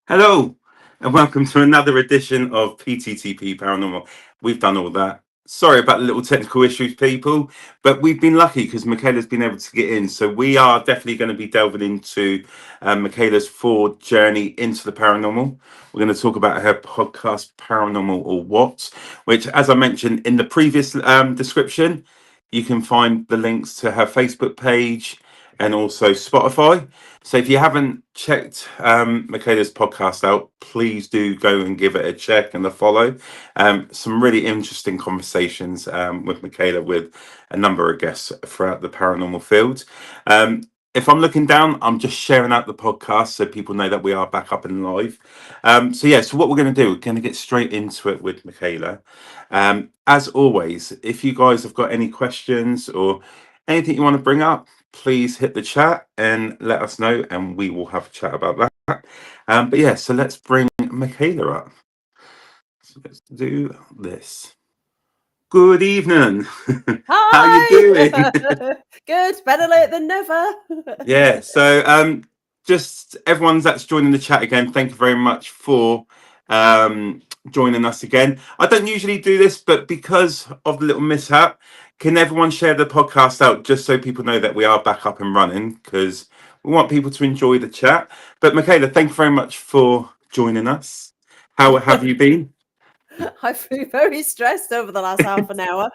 Hello, and welcome to another edition of PTTP Paranormal. We've done all that. Sorry about the little technical issues, people, but we've been lucky because Michaela's been able to get in. So we are definitely going to be delving into Michaela's forward journey into the paranormal. We're going to talk about her podcast, Paranormal or What, which, as I mentioned in the previous description, you can find the links to her Facebook page and also Spotify. So if you haven't checked Michaela's podcast out, please do go and give it a check and a follow. Some really interesting conversations with Michaela with a number of guests throughout the paranormal field. If I'm looking down, I'm just sharing out the podcast so people know that we are back up and live. So what we're going to do, we're going to get straight into it with Michaela. As always, if you guys have got any questions or anything you want to bring up, please hit the chat and let us know, and we will have a chat about that. So let's bring Michaela up. So let's do this. Good evening. Hi. How you doing? Good. Better late than never. Yeah. So just everyone that's joining the chat again, thank you very much for joining us again. I don't usually do this, but because of the little mishap, can everyone share the podcast out just so people know that we are back up and running, because we want people to enjoy the chat. But Michaela, thank you very much for joining us. How have you been? I've been very stressed over the last half an hour.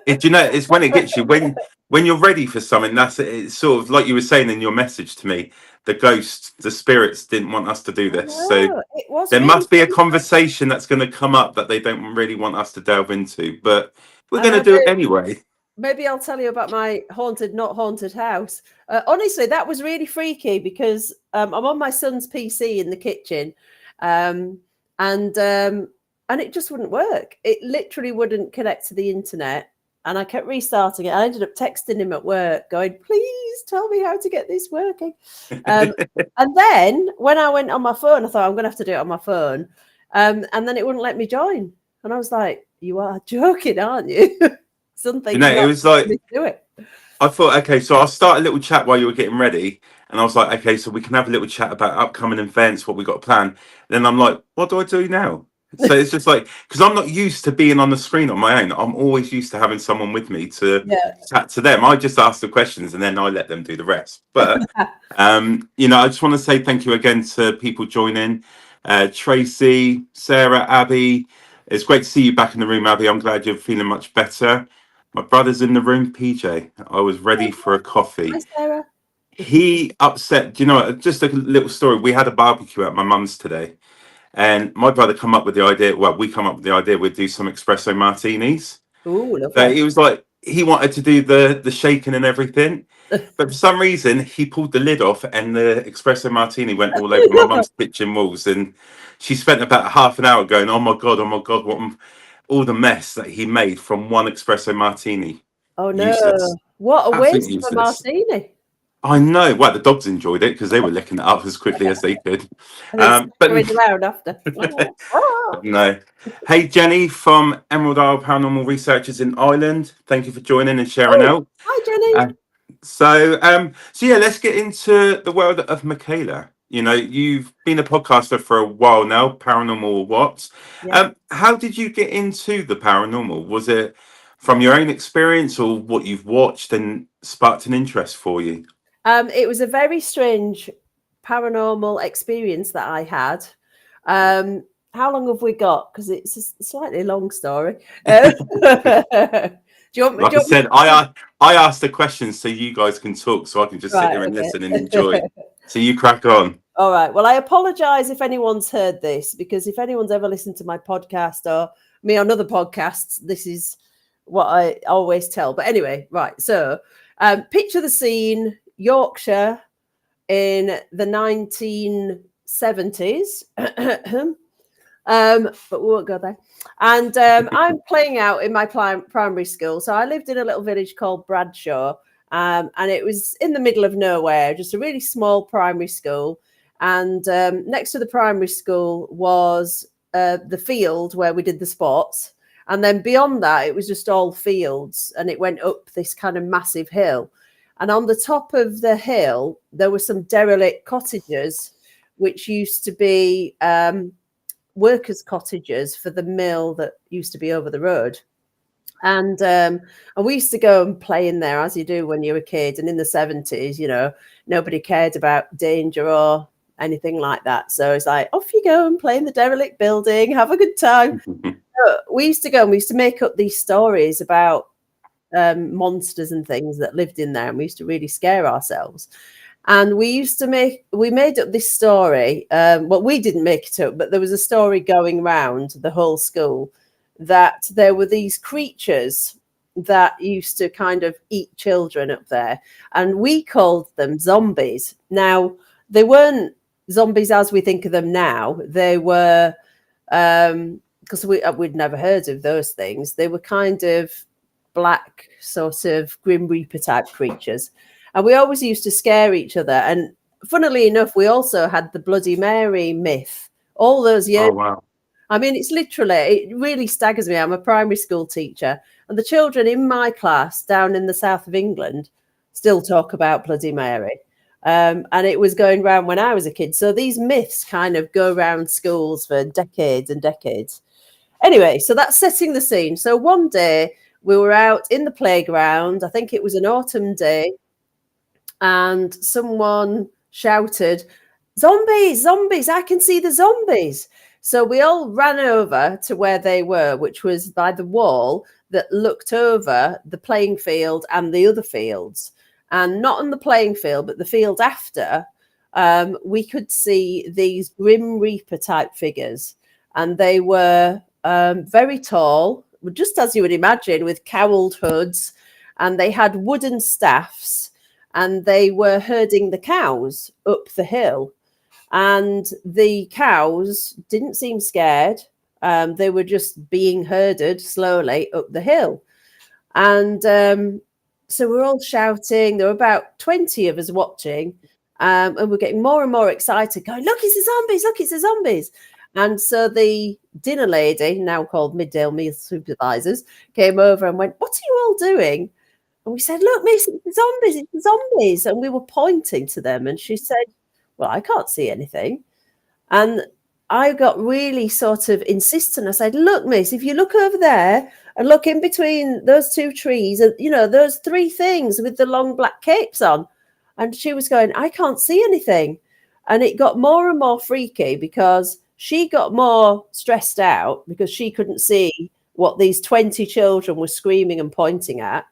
It's when it gets you, when you're ready for something. It's sort of like you were saying in your message to me, the spirits didn't want us to do this. So there must be a conversation that's going to come up that they don't really want us to delve into, but we're going to do it anyway. Maybe I'll tell you about my haunted, not haunted house. Honestly, that was really freaky because I'm on my son's PC in the kitchen, and it just wouldn't work. It literally wouldn't connect to the internet, and I kept restarting it. I ended up texting him at work, going, "Please tell me how to get this working." And then when I went on my phone, I thought I'm going to have to do it on my phone, and then it wouldn't let me join, and I was like, "You are joking, aren't you?" Something. It was like, do it. I thought, okay, so I'll start a little chat while you were getting ready. And I was like, okay, so we can have a little chat about upcoming events, what we got planned. Then I'm like, what do I do now? So it's just like, because I'm not used to being on the screen on my own. I'm always used to having someone with me to Yeah. chat to them. I just ask the questions and then I let them do the rest. But I just want to say thank you again to people joining. Tracy, Sarah, Abby. It's great to see you back in the room, Abby. I'm glad you're feeling much better. My brother's in the room, PJ. I was ready for a Hi, coffee. Sarah. He upset, just a little story. We had a barbecue at my mum's today, and my brother come up with the idea. Well, we come up with the idea we'd do some espresso martinis. Oh, But lovely. he was like, he wanted to do the shaking and everything. But for some reason, he pulled the lid off, and the espresso martini went all over my mum's kitchen walls. And she spent about half an hour going, oh my God, all the mess that he made from one espresso martini. Oh Useless. no! What a Absolutely waste of a useless. martini. I know. Well, the dogs enjoyed it because they were licking it up as quickly as they could. And then But scattering around after. no. Hey, Jenny from Emerald Isle Paranormal Researchers in Ireland. Thank you for joining and sharing Oh, out. hi, Jenny. Uh, so yeah, let's get into the world of Michaela. You've been a podcaster for a while now, Paranormal What? Yeah. How did you get into the paranormal? Was it from your own experience or what you've watched and sparked an interest for you? It was a very strange paranormal experience that I had. How long have we got? Because it's a slightly long story. Do you want me? Like I said, I asked the questions so you guys can talk, so I can just sit Right. here and Okay. listen and enjoy. So you crack on. All right. Well, I apologize if anyone's heard this, because if anyone's ever listened to my podcast or me on other podcasts, this is what I always tell. But anyway, right. So picture the scene, Yorkshire in the 1970s. But we won't go there. And I'm playing out in my primary school. So I lived in a little village called Bradshaw. And it was in the middle of nowhere, just a really small primary school. And next to the primary school was the field where we did the sports. And then beyond that, it was just all fields. And it went up this kind of massive hill. And on the top of the hill, there were some derelict cottages, which used to be workers' cottages for the mill that used to be over the road. And we used to go and play in there, as you do when you're a kid. And in the 70s, nobody cared about danger or anything like that. So it's like, off you go and play in the derelict building, have a good time. So we used to go and we used to make up these stories about monsters and things that lived in there, and we used to really scare ourselves. And we made up this story. Well, we didn't make it up, but there was a story going round the whole school that there were these creatures that used to kind of eat children up there, and we called them zombies. Now, they weren't zombies as we think of them now. They were, because we'd never heard of those things. They were kind of black, sort of Grim Reaper type creatures. And we always used to scare each other. And funnily enough, we also had the Bloody Mary myth all those years. Oh wow. I mean, it really staggers me. I'm a primary school teacher, and the children in my class down in the south of England still talk about Bloody Mary. And it was going around when I was a kid. So these myths kind of go around schools for decades and decades. Anyway, so that's setting the scene. So one day we were out in the playground. I think it was an autumn day. And someone shouted, "Zombies, zombies, I can see the zombies." So we all ran over to where they were, which was by the wall that looked over the playing field and the other fields. And not on the playing field, but the field after, we could see these Grim Reaper type figures. And they were very tall, just as you would imagine, with cowled hoods. And they had wooden staffs, and they were herding the cows up the hill. And the cows didn't seem scared. They were just being herded slowly up the hill. And so we're all shouting. There were about 20 of us watching. And we're getting more and more excited, going, "Look, it's the zombies. Look, it's the zombies." And so the dinner lady, now called midday meal supervisors, came over and went, "What are you all doing?" And we said, "Look, miss, it's the zombies, it's the zombies." And we were pointing to them. And she said, "Well, I can't see anything." And I got really sort of insistent. I said, look, miss, if you look over there and look in between those two trees, and those three things with the long black capes on. And she was going, I can't see anything. And it got more and more freaky because she got more stressed out because she couldn't see what these 20 children were screaming and pointing at.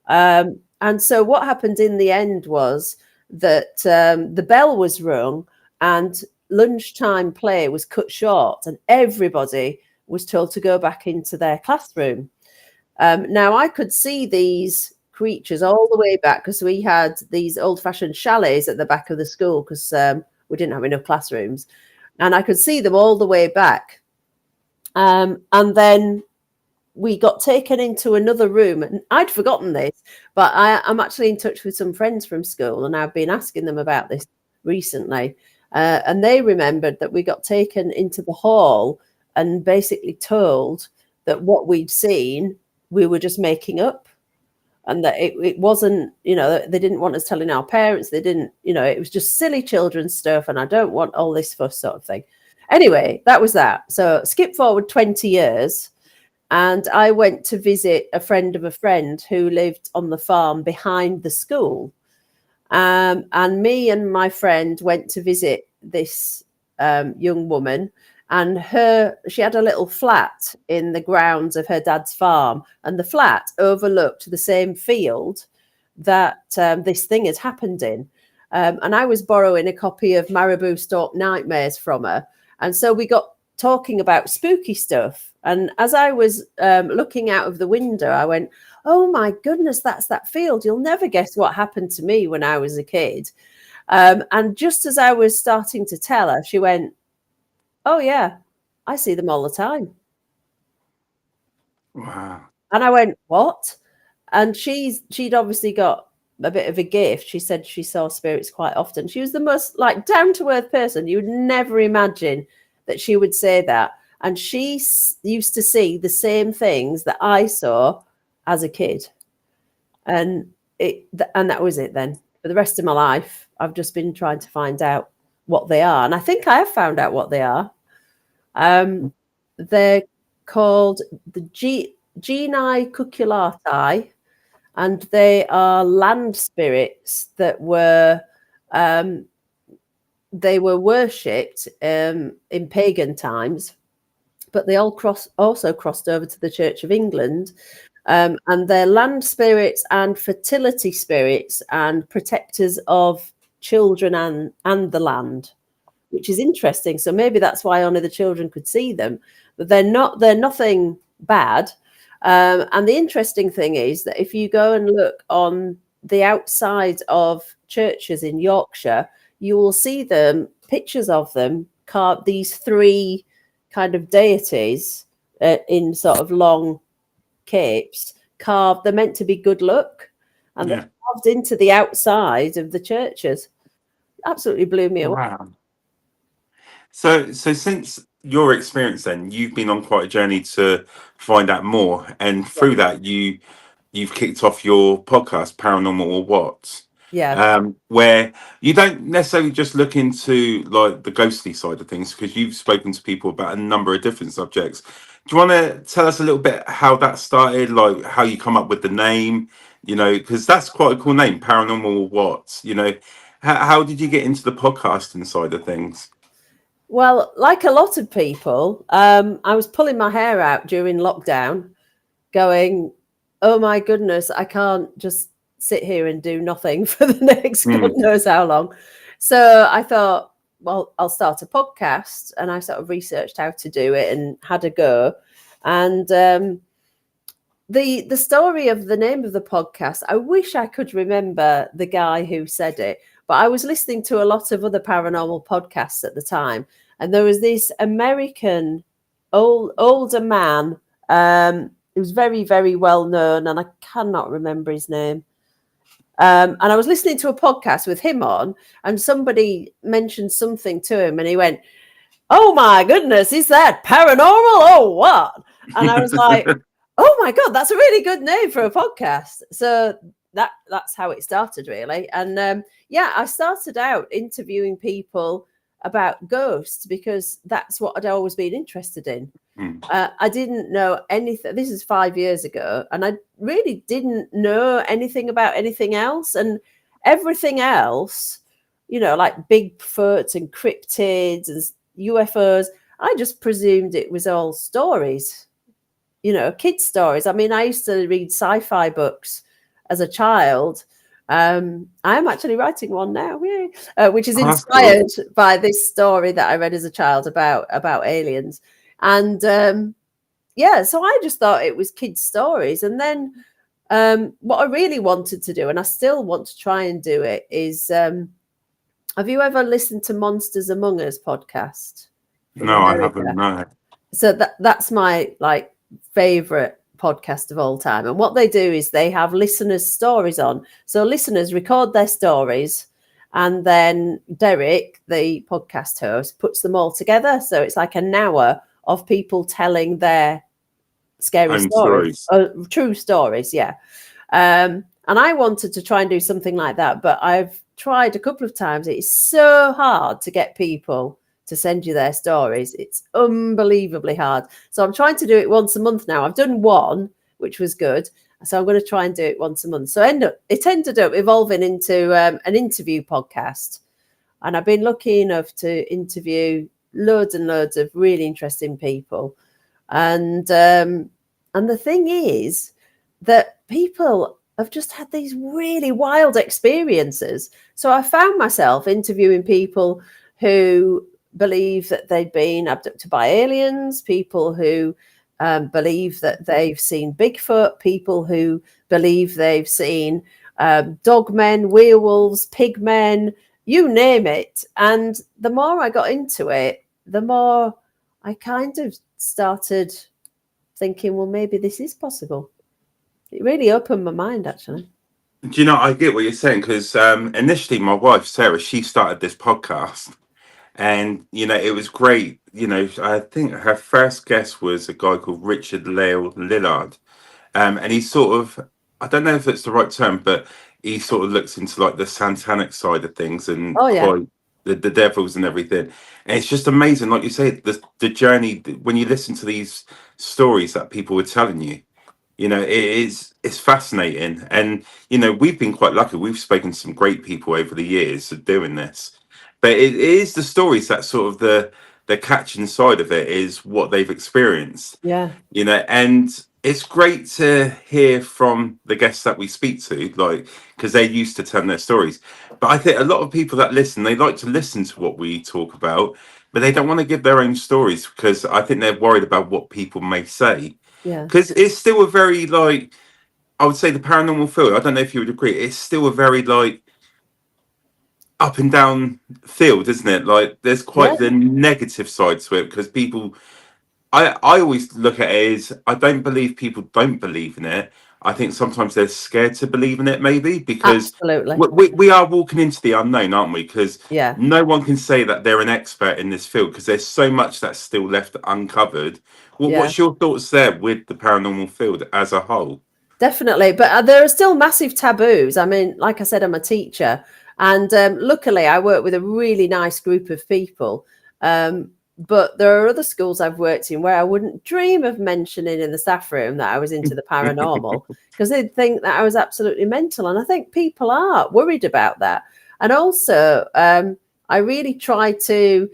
And so what happened in the end was that the bell was rung and lunchtime play was cut short and everybody was told to go back into their classroom. Now I could see these creatures all the way back because we had these old-fashioned chalets at the back of the school because we didn't have enough classrooms, and I could see them all the way back. And then we got taken into another room, and I'd forgotten this, but I'm actually in touch with some friends from school, and I've been asking them about this recently. And they remembered that we got taken into the hall and basically told that what we'd seen, we were just making up, and that it wasn't, they didn't want us telling our parents. They didn't, it was just silly children's stuff, and I don't want all this fuss sort of thing. Anyway, that was that. So skip forward 20 years. And I went to visit a friend of a friend who lived on the farm behind the school. And me and my friend went to visit this young woman, and she had a little flat in the grounds of her dad's farm, and the flat overlooked the same field that this thing had happened in. And I was borrowing a copy of Marabou Stalk Nightmares from her. And so we got talking about spooky stuff. And as I was looking out of the window, I went, oh my goodness, that's that field. You'll never guess what happened to me when I was a kid. And just as I was starting to tell her, she went, oh yeah, I see them all the time. Wow. And I went, what? And she'd obviously got a bit of a gift. She said she saw spirits quite often. She was the most down to earth person. You would never imagine that she would say that. And she used to see the same things that I saw as a kid. And that was it then. For the rest of my life, I've just been trying to find out what they are. And I think I have found out what they are. They're called the Genii Cuculati, and they are land spirits that were worshipped in pagan times. But they also crossed over to the Church of England, and they're land spirits and fertility spirits and protectors of children and the land, which is interesting. So maybe that's why only the children could see them, but they're nothing bad. And the interesting thing is that if you go and look on the outside of churches in Yorkshire, you will see pictures of them carved, these three kind of deities in sort of long capes carved. They're meant to be good luck, and they're carved into the outside of the churches. Absolutely blew me away. Wow. So since your experience, then you've been on quite a journey to find out more, and through that you've kicked off your podcast, Paranormal or What? Yeah. Where you don't necessarily just look into the ghostly side of things, because you've spoken to people about a number of different subjects. Do you want to tell us a little bit how that started, how you come up with the name, because that's quite a cool name, Paranormal or What? How did you get into the podcasting side of things? Well, like a lot of people, I was pulling my hair out during lockdown, going, oh my goodness, I can't just sit here and do nothing for the next God knows how long. So I thought, well, I'll start a podcast, and I sort of researched how to do it and had a go. And the story of the name of the podcast, I wish I could remember the guy who said it, but I was listening to a lot of other paranormal podcasts at the time, and there was this American older man who was very, very well known, and I cannot remember his name. And I was listening to a podcast with him on, and somebody mentioned something to him, and he went, oh my goodness, is that paranormal? Oh, what? And I was like, oh my God, that's a really good name for a podcast. So that's how it started, really. And I started out interviewing people about ghosts because that's what I'd always been interested in. Mm. I didn't know anything. This is 5 years ago, and I really didn't know anything about anything else. And everything else, like Bigfoot and cryptids and UFOs, I just presumed it was all stories, kids' stories. I mean, I used to read sci-fi books as a child. I'm actually writing one now, which is Oh, that's cool. inspired by this story that I read as a child about aliens. And so I just thought it was kids' stories. And then what I really wanted to do, and I still want to try and do it, is have you ever listened to Monsters Among Us podcast from No, I America? haven't. No. So that's my favorite podcast of all time. And what they do is they have listeners' stories on. So listeners record their stories, and then Derek, the podcast host, puts them all together. So it's like an hour of people telling their scary stories. True stories, yeah. And I wanted to try and do something like that, but I've tried a couple of times. It's so hard to get people to send you their stories. It's unbelievably hard. So I'm trying to do it once a month now. I've done one, which was good. So I'm going to try and do it once a month. So it ended up evolving into an interview podcast. And I've been lucky enough to interview loads and loads of really interesting people. And the thing is that people have just had these really wild experiences. So I found myself interviewing people who believe that they've been abducted by aliens, people who believe that they've seen Bigfoot, people who believe they've seen dogmen, werewolves, pigmen, you name it. And the more I got into it, the more I kind of started thinking, well, maybe this is possible. It really opened my mind, actually. Do you know, I get what you're saying, because initially my wife, Sarah, she started this podcast. And, it was great. I think her first guest was a guy called Richard Lale Lillard. And he sort of, I don't know if it's the right term, but he sort of looks into like the satanic side of things and quite the devils and everything. And it's just amazing. Like you say, the journey, when you listen to these stories that people were telling you, it's fascinating. And, we've been quite lucky. We've spoken to some great people over the years of doing this. But it is the stories that sort of the catching side of it is what they've experienced. Yeah. And it's great to hear from the guests that we speak to, because they're used to telling their stories. But I think a lot of people that listen, they like to listen to what we talk about, but they don't want to give their own stories because I think they're worried about what people may say. Yeah. Because it's still a very, I would say the paranormal field, I don't know if you would agree, it's still a very, up and down field, isn't it? There's quite the negative side to it because people, I always look at it as I don't believe people don't believe in it. I think sometimes they're scared to believe in it, maybe because we are walking into the unknown, aren't we? Because no one can say that they're an expert in this field because there's so much that's still left uncovered. What's your thoughts there with the paranormal field as a whole? Definitely, but there are still massive taboos. I mean, like I said, I'm a teacher, and luckily I work with a really nice group of people. But there are other schools I've worked in where I wouldn't dream of mentioning in the staff room that I was into the paranormal because they'd think that I was absolutely mental. And I think people are worried about that. And also, I really try to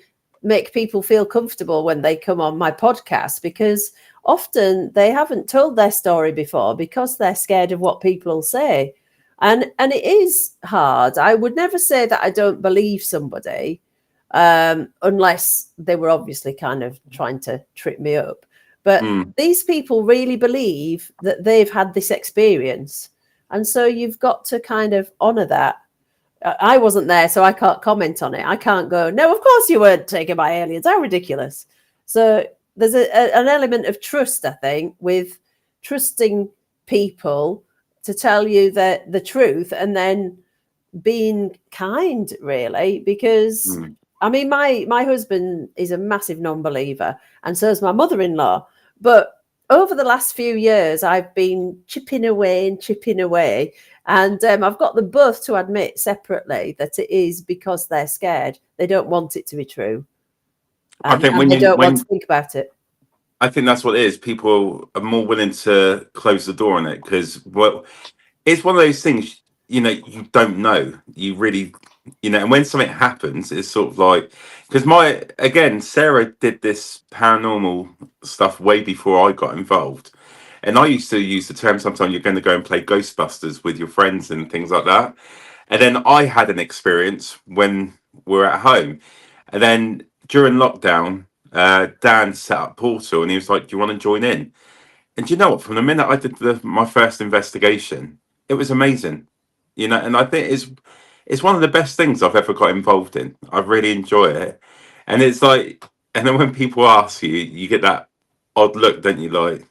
make people feel comfortable when they come on my podcast because often they haven't told their story before because they're scared of what people will say. And it is hard. I would never say that I don't believe somebody unless they were obviously kind of trying to trip me up. But these people really believe that they've had this experience. And so you've got to kind of honor that. I wasn't there, so I can't comment on it. I can't go, no, of course you weren't taken by aliens. How ridiculous. So there's an element of trust, I think, with trusting people to tell you the truth and then being kind, really, because I mean, my husband is a massive non-believer, and so is my mother-in-law. But over the last few years, I've been chipping away and chipping away. And I've got them both to admit separately that it is because they're scared. They don't want it to be true. I think And they don't want to think about it. I think that's what it is. People are more willing to close the door on it because it's one of those things, you don't know. You really, and when something happens, it's sort of like, because Sarah did this paranormal stuff way before I got involved. And I used to use the term sometimes you're going to go and play Ghostbusters with your friends and things like that. And then I had an experience when we're at home. And then during lockdown, Dan set up Portal and he was like, "Do you want to join in?" And do you know what? From the minute I did my first investigation, it was amazing. And I think it's one of the best things I've ever got involved in. I really enjoy it. And it's like, and then when people ask you, you get that odd look, don't you? Like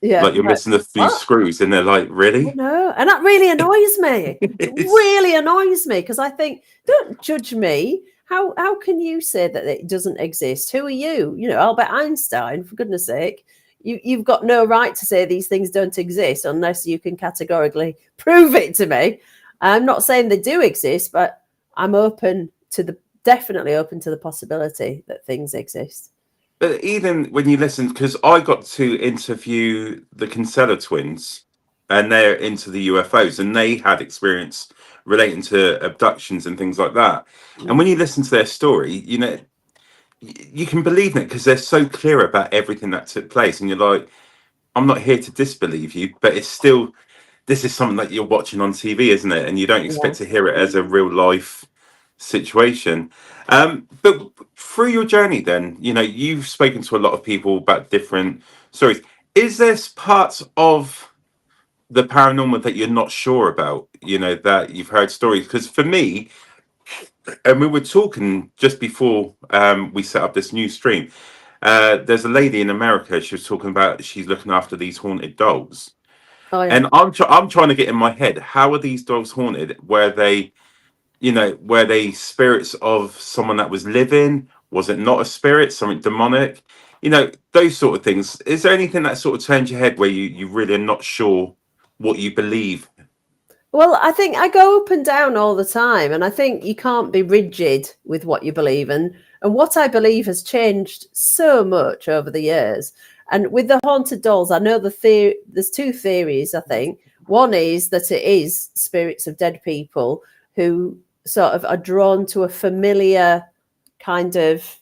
you're missing a few screws, and they're like, "Really?" No, and that really annoys me. It really annoys me because I think, don't judge me. How can you say that it doesn't exist? Who are you? Albert Einstein, for goodness sake. You've got no right to say these things don't exist unless you can categorically prove it to me. I'm not saying they do exist, but I'm definitely open to the possibility that things exist. But even when you listen, because I got to interview the Kinsella twins, and they're into the UFOs, and they had experience relating to abductions and things like that. And when you listen to their story, you can believe it because they're so clear about everything that took place, and you're like, I'm not here to disbelieve you, but it's still, this is something that you're watching on TV, isn't it? And you don't expect to hear it as a real life situation. But through your journey, then, you've spoken to a lot of people about different stories. Is there parts of the paranormal that you're not sure about, that you've heard stories? Because for me, and we were talking just before we set up this new stream, there's a lady in America, she was talking about she's looking after these haunted dolls. Oh, yeah. And I'm trying to get in my head, how are these dolls haunted? Were they spirits of someone that was living? Was it not a spirit, something demonic? Those sort of things. Is there anything that sort of turns your head where you really are not sure what you believe? Well, I think I go up and down all the time, and I think you can't be rigid with what you believe. And what I believe has changed so much over the years. And with the haunted dolls, I know there's two theories, I think. One is that it is spirits of dead people who sort of are drawn to a familiar kind of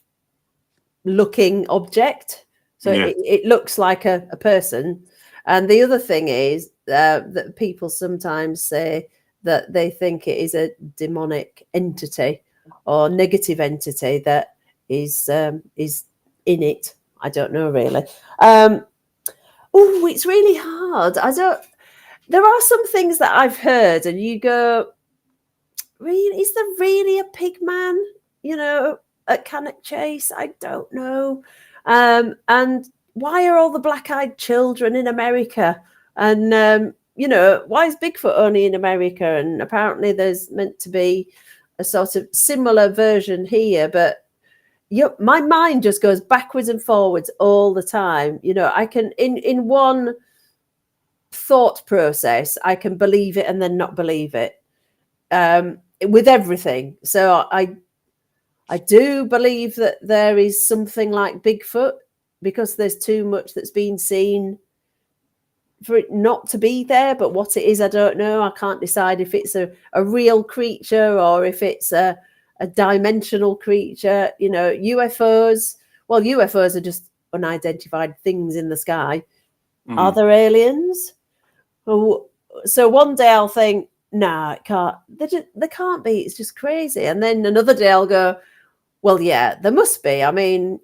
looking object. So it looks like a person. And the other thing is that people sometimes say that they think it is a demonic entity or negative entity that is in it. I don't know really. It's really hard. There are some things that I've heard and you go, really, is there really a pig man, at Cannock Chase? I don't know. And why are all the black-eyed children in America? And, why is Bigfoot only in America? And apparently there's meant to be a sort of similar version here, but my mind just goes backwards and forwards all the time. I can, in one thought process, I can believe it and then not believe it. With everything. So I do believe that there is something like Bigfoot because there's too much that's been seen for it not to be there. But what it is, I don't know. I can't decide if it's a real creature or if it's a dimensional creature. UFOs. Well, UFOs are just unidentified things in the sky. Are there aliens? Well, so one day I'll think, nah, it can't. They can't be. It's just crazy. And then another day I'll go, well, yeah, there must be. I mean,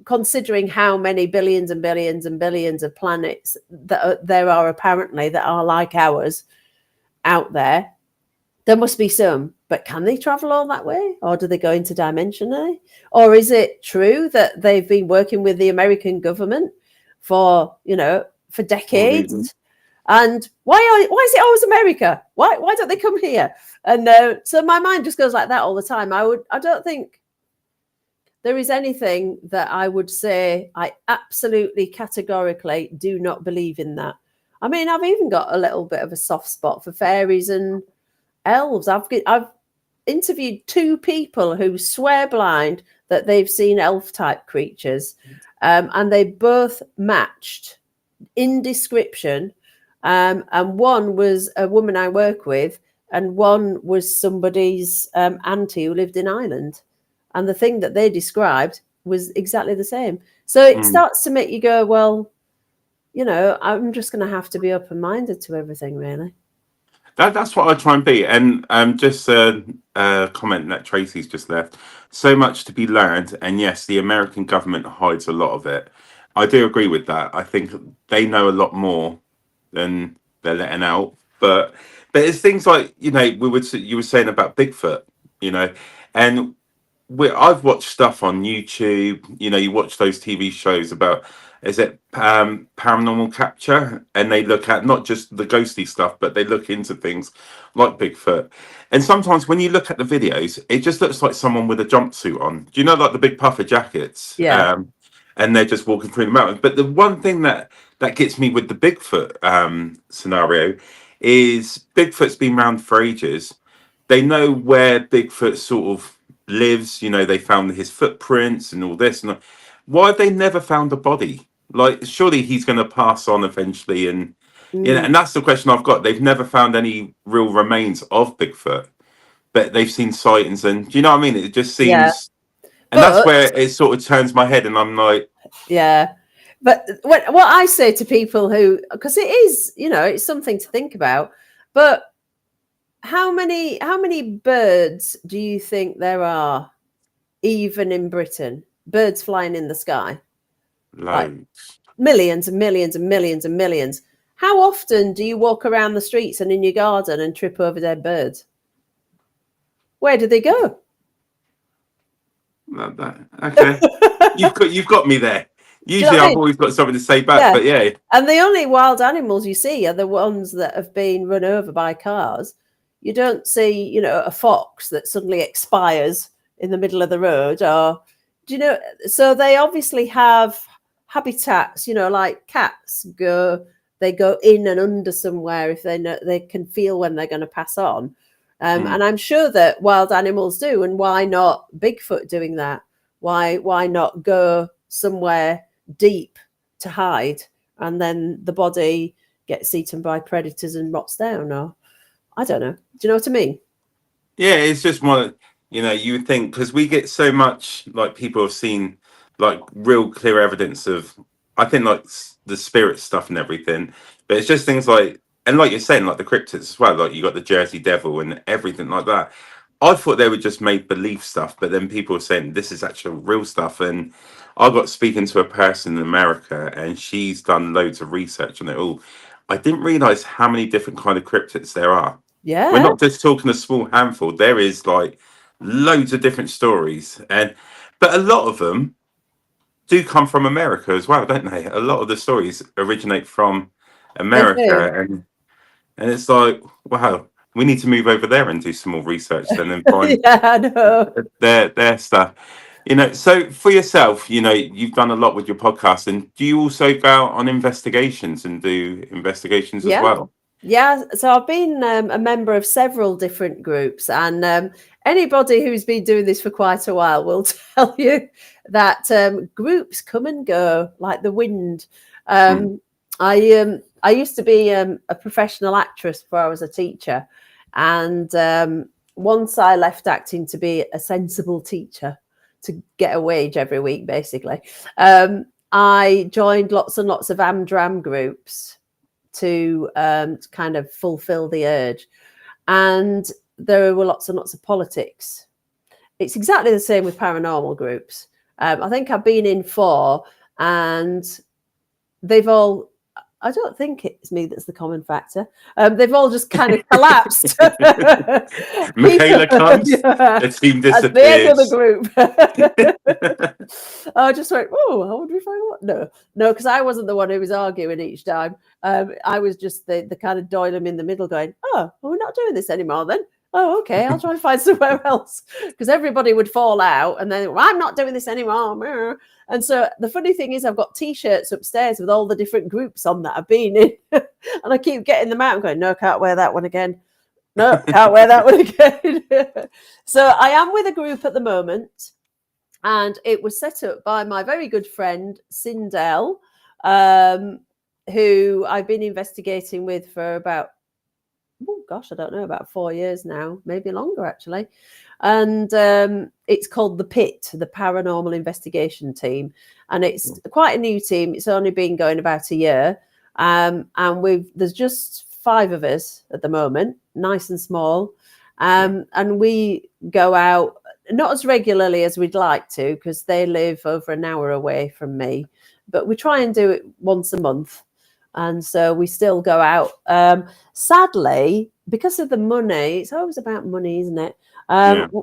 considering how many billions and billions and billions of planets that there are apparently that are like ours out there, there must be some. But can they travel all that way? Or do they go interdimensionally? Or is it true that they've been working with the American government for decades? And why is it always America? Why don't they come here? And so my mind just goes like that all the time. I don't think there is anything that I would say I absolutely categorically do not believe in that. I mean, I've even got a little bit of a soft spot for fairies and elves. I've interviewed 2 people who swear blind that they've seen elf type creatures, and they both matched in description. And one was a woman I work with, and one was somebody's auntie who lived in Ireland. And the thing that they described was exactly the same. So it starts to make you go, well, I'm just going to have to be open-minded to everything, really. That's what I try and be. And just a comment that Tracy's just left. So much to be learned, and yes, the American government hides a lot of it. I do agree with that. I think they know a lot more than they're letting out. But it's things like you were saying about Bigfoot, and I've watched stuff on YouTube. You watch those TV shows about, is it paranormal capture, and they look at not just the ghostly stuff, but they look into things like Bigfoot. And sometimes when you look at the videos, it just looks like someone with a jumpsuit on. Do you know, like the big puffer jackets? Yeah. And they're just walking through the mountains. But the one thing that gets me with the Bigfoot scenario is Bigfoot's been around for ages. They know where Bigfoot sort of lives. They found his footprints and all this. And why have they never found a body? Like, surely he's going to pass on eventually. And and that's the question I've got. They've never found any real remains of Bigfoot, but they've seen sightings. And do you know what I mean? It just seems, and that's where it sort of turns my head, and I'm like, yeah. But what I say to people who, because it is, it's something to think about, but how many birds do you think there are, even in Britain? Birds flying in the sky, like millions and millions and millions and millions. How often do you walk around the streets and in your garden and trip over dead birds? Where do they go? Okay, you've got me there. Usually, I've always got something to say back, but yeah. And the only wild animals you see are the ones that have been run over by cars. You don't see, a fox that suddenly expires in the middle of the road, or so they obviously have habitats, like cats they go in and under somewhere if they know they can feel when they're going to pass on. And I'm sure that wild animals do. And why not Bigfoot doing that? Why not go somewhere deep to hide, and then the body gets eaten by predators and rots down? Or I don't know. Do you know what I mean? Yeah, it's just more, you would think, because we get so much, like, people have seen, like, real clear evidence of, I think, like, the spirit stuff and everything. But it's just things like, and like you're saying, like the cryptids as well, like you got the Jersey Devil and everything like that. I thought they were just made believe stuff, but then people were saying this is actual real stuff. And I got speaking to a person in America, and she's done loads of research on it all. I didn't realize how many different kind of cryptids there are. Yeah. We're not just talking a small handful. There is like loads of different stories, but a lot of them do come from America as well, don't they? A lot of the stories originate from America, and it's like, wow, we need to move over there and do some more research then and find I know. their stuff. So for yourself, you've done a lot with your podcast, and do you also go out on investigations and do investigations as well? Yeah, so I've been a member of several different groups, and anybody who's been doing this for quite a while will tell you that groups come and go like the wind. I used to be a professional actress before I was a teacher, and once I left acting to be a sensible teacher to get a wage every week, basically, I joined lots and lots of Amdram groups to kind of fulfill the urge. And there were lots and lots of politics. It's exactly the same with paranormal groups. I think I've been in 4, and they've all, I don't think it's me that's the common factor. They've all just kind of collapsed. Michaela comes, the team disappears. At the end of the group. I just went, oh, I wonder if I want. No, because I wasn't the one who was arguing each time. I was just the kind of Doylem in the middle going, oh, well, we're not doing this anymore then. oh, okay, I'll try and find somewhere else, because everybody would fall out and then, well, I'm not doing this anymore. And so the funny thing is, I've got T-shirts upstairs with all the different groups on that I've been in, and I keep getting them out and going, no, can't wear that one again. No, can't wear that one again. So I am with a group at the moment, and it was set up by my very good friend Sindel, who I've been investigating with for about, oh gosh, I don't know, about 4 years now, maybe longer actually. And it's called the PIT, the Paranormal Investigation Team, and it's quite a new team. It's only been going about a year, and there's just 5 of us at the moment, nice and small, and we go out not as regularly as we'd like to, because they live over an hour away from me, but we try and do it once a month. And so we still go out. Sadly, because of the money, it's always about money, isn't it?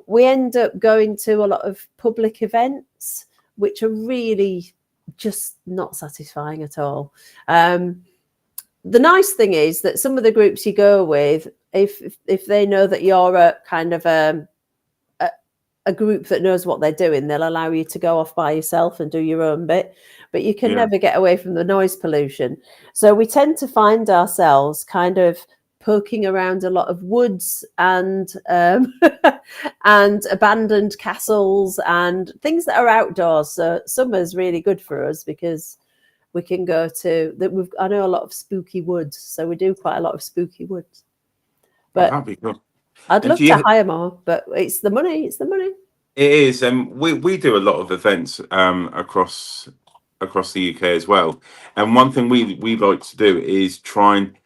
We end up going to a lot of public events, which are really just not satisfying at all. The nice thing is that some of the groups you go with, if they know that you're a kind of a group that knows what they're doing, they'll allow you to go off by yourself and do your own bit, but you can never get away from the noise pollution. So we tend to find ourselves kind of poking around a lot of woods and and abandoned castles and things that are outdoors. So summer's really good for us because we can go to that. I know a lot of spooky woods, so we do quite a lot of spooky woods. But that'd be cool. I'd love to hire more, but it's the money. It's the money. It is, and we do a lot of events across the UK as well. And one thing we like to do is try and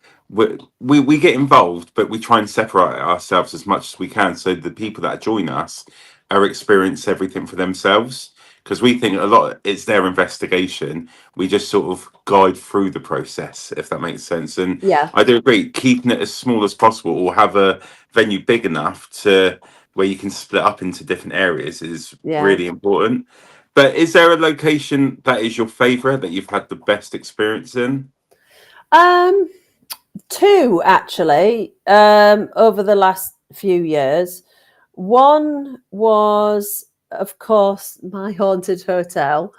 we get involved, but we try and separate ourselves as much as we can, so the people that join us are experience everything for themselves. Because we think a lot, it's their investigation. We just sort of guide through the process, if that makes sense. And I do agree, keeping it as small as possible, or have a venue big enough to where you can split up into different areas is really important. But is there a location that is your favourite, that you've had the best experience in? 2 actually, over the last few years. One was, of course, my haunted hotel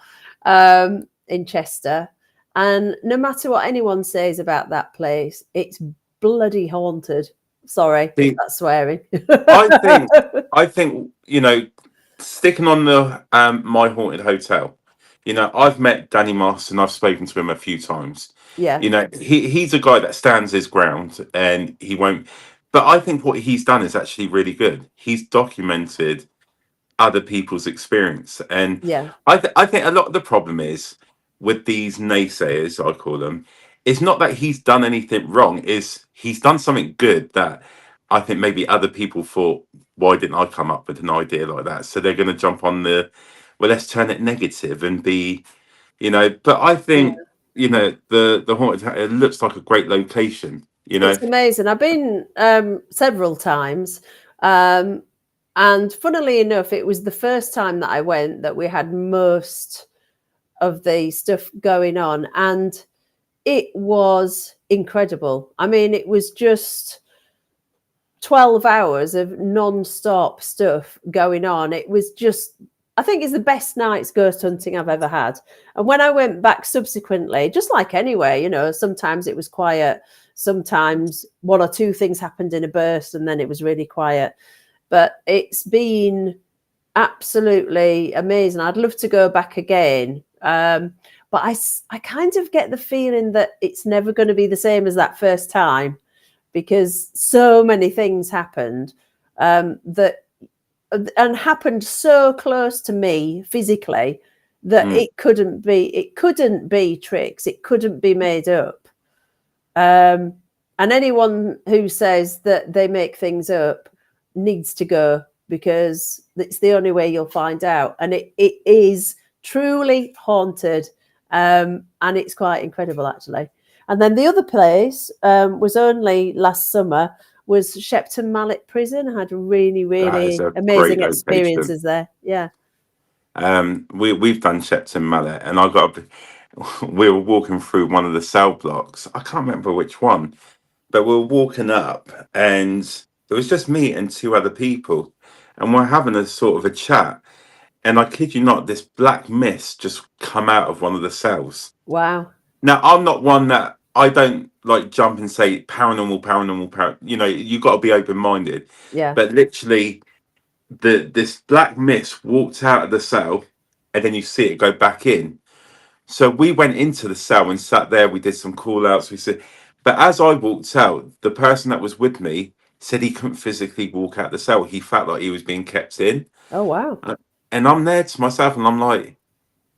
in Chester, and no matter what anyone says about that place, it's bloody haunted. Sorry, that's swearing. I think sticking on the my haunted hotel, I've met Danny Moss and I've spoken to him a few times. He's a guy that stands his ground and he won't. But I think what he's done is actually really good. He's documented other people's experience, and I think a lot of the problem is with these naysayers, I call them, it's not that he's done anything wrong, is he's done something good that I think maybe other people thought, why didn't I come up with an idea like that? So they're going to jump on well, let's turn it negative and be, but I think the haunted, it looks like a great location. It's amazing. I've been several times. And funnily enough, it was the first time that I went that we had most of the stuff going on. And it was incredible. I mean, it was just 12 hours of non-stop stuff going on. It was just, I think it's the best night's ghost hunting I've ever had. And when I went back subsequently, just like anywhere, sometimes it was quiet. Sometimes 1 or 2 things happened in a burst and then it was really quiet. But it's been absolutely amazing. I'd love to go back again. But I kind of get the feeling that it's never going to be the same as that first time, because so many things happened and happened so close to me physically that it couldn't be tricks. It couldn't be made up. And anyone who says that they make things up needs to go, because it's the only way you'll find out. And it is truly haunted, and it's quite incredible actually. And then the other place was only last summer, was Shepton Mallet Prison. I had really amazing experiences there. We've done Shepton Mallet, and we were walking through one of the cell blocks. I can't remember which one, but we were walking up, and It was just me and two other people, and we're having a sort of a chat. And I kid you not, this black mist just come out of one of the cells. Wow. Now, I'm not one that I don't like jump and say paranormal, paranormal, you know, you got to be open minded. Yeah. But literally, this black mist walked out of the cell, and then you see it go back in. So we went into the cell and sat there. We did some call outs. We said, but as I walked out, the person that was with me said he couldn't physically walk out the cell. He felt like he was being kept in. Oh, wow. And I'm there to myself, and I'm like,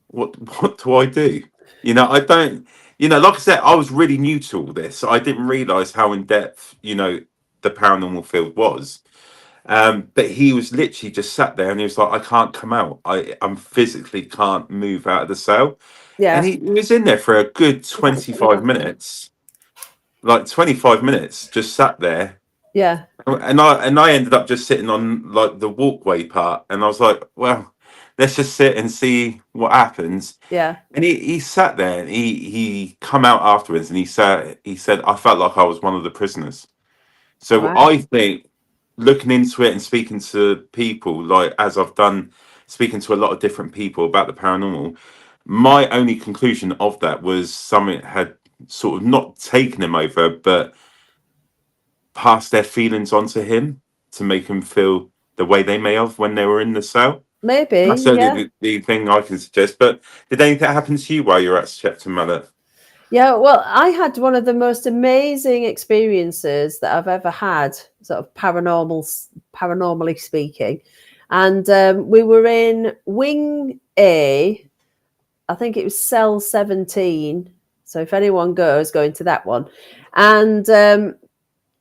what do I do? You know, I don't. You know, like I said, I was really new to all this. So I didn't realize how in depth, you know, the paranormal field was. But he was literally just sat there, and he was like, I can't come out. I'm physically can't move out of the cell. And Yeah. he was in there for a good 25 minutes, like 25 minutes, just sat there. Yeah. And I ended up just sitting on like the walkway part, and I was like, well, let's just sit and see what happens. Yeah. And he sat there, and he come out afterwards, and he said I felt like I was one of the prisoners. So Wow. I think looking into it and speaking to people, like as I've done, speaking to a lot of different people about the paranormal, my only conclusion of that was something had sort of not taken him over, but passed their feelings onto him to make him feel the way they may have when they were in the cell. That's Maybe. certainly Yeah. the thing I can suggest. But did anything happen to you while you were at Shepton Mallet? Yeah. Well, I had one of the most amazing experiences that I've ever had, sort of paranormally speaking. And we were in Wing A. I think it was cell 17. So if anyone goes, go into that one. And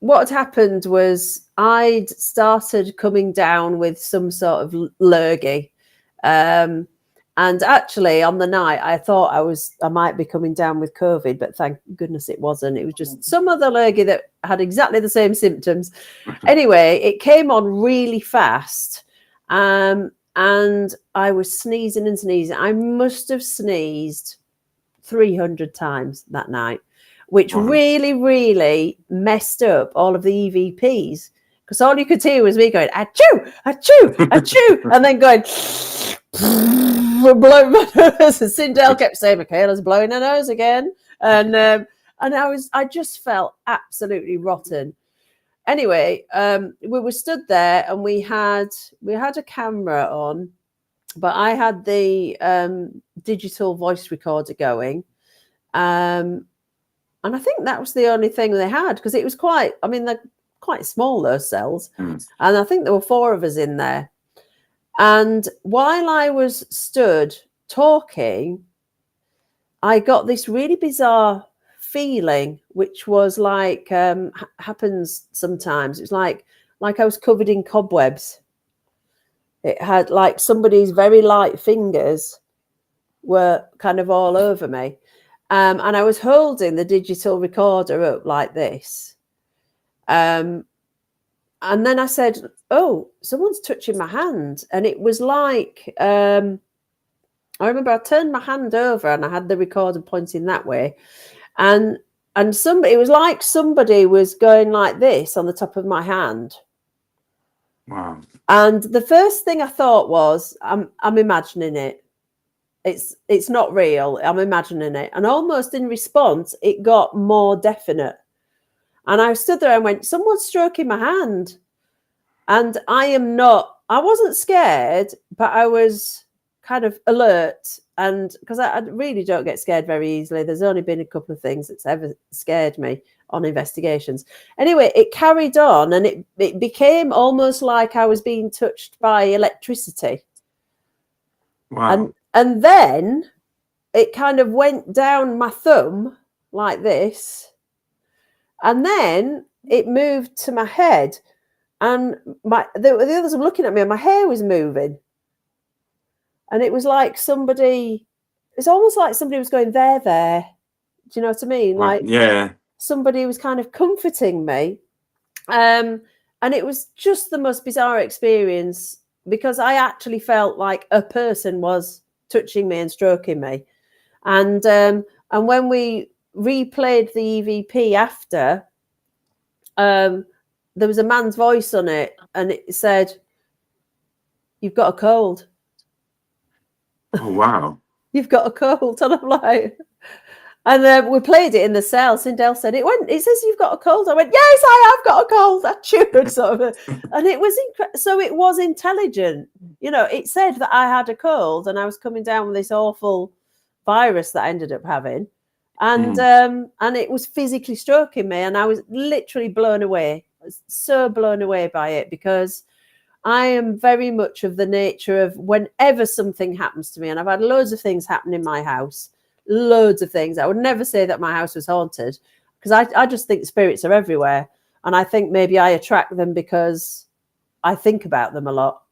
what had happened was I'd started coming down with some sort of lurgy. And actually on the night I thought I might be coming down with COVID, but thank goodness it wasn't. It was just some other lurgy that had exactly the same symptoms. Anyway, it came on really fast. And I was sneezing and sneezing. I must have sneezed 300 times that night, which really, really messed up all of the EVPs, because all you could hear was me going, achoo, achoo, achoo, and then going, blowing my nose. And Sindel kept saying, Michaela's blowing her nose again. And I just felt absolutely rotten. Anyway, we were stood there, and we had a camera on, but I had the digital voice recorder going. And I think that was the only thing they had, because it was they're quite small, those cells. And I think there were 4 of us in there. And while I was stood talking, I got this really bizarre feeling, which was like happens sometimes. It's like I was covered in cobwebs. It had like somebody's very light fingers were kind of all over me. And I was holding the digital recorder up like this. And then I said, oh, someone's touching my hand. And it was like, I remember I turned my hand over and I had the recorder pointing that way. And it was like somebody was going like this on the top of my hand. Wow. And the first thing I thought was, I'm imagining it. It's not real. I'm imagining it. And almost in response, it got more definite. And I stood there and went, someone's stroking my hand. And I wasn't scared, but I was kind of alert. And because I really don't get scared very easily. There's only been a couple of things that's ever scared me on investigations. Anyway, it carried on, and it became almost like I was being touched by electricity. Wow. And then it kind of went down my thumb like this. And then it moved to my head. And the others were looking at me, and my hair was moving. And it was like it's almost like somebody was going, there. Do you know what I mean? Wow. Like, Yeah. somebody was kind of comforting me. And it was just the most bizarre experience, because I actually felt like a person was touching me and stroking me. And when we replayed the EVP after, there was a man's voice on it, and it said, "You've got a cold. Oh wow. You've got a cold." And I'm like, and we played it in the cell. Sindel said, it says you've got a cold. I went, yes, I have got a cold. I chewed sort of, and it was so it was intelligent. You know, it said that I had a cold and I was coming down with this awful virus that I ended up having. And it was physically stroking me, and I was literally blown away. I was so blown away by it, because I am very much of the nature of, whenever something happens to me, and I've had loads of things happen in my house, loads of things. I would never say that my house was haunted, because I just think spirits are everywhere. And I think maybe I attract them because I think about them a lot.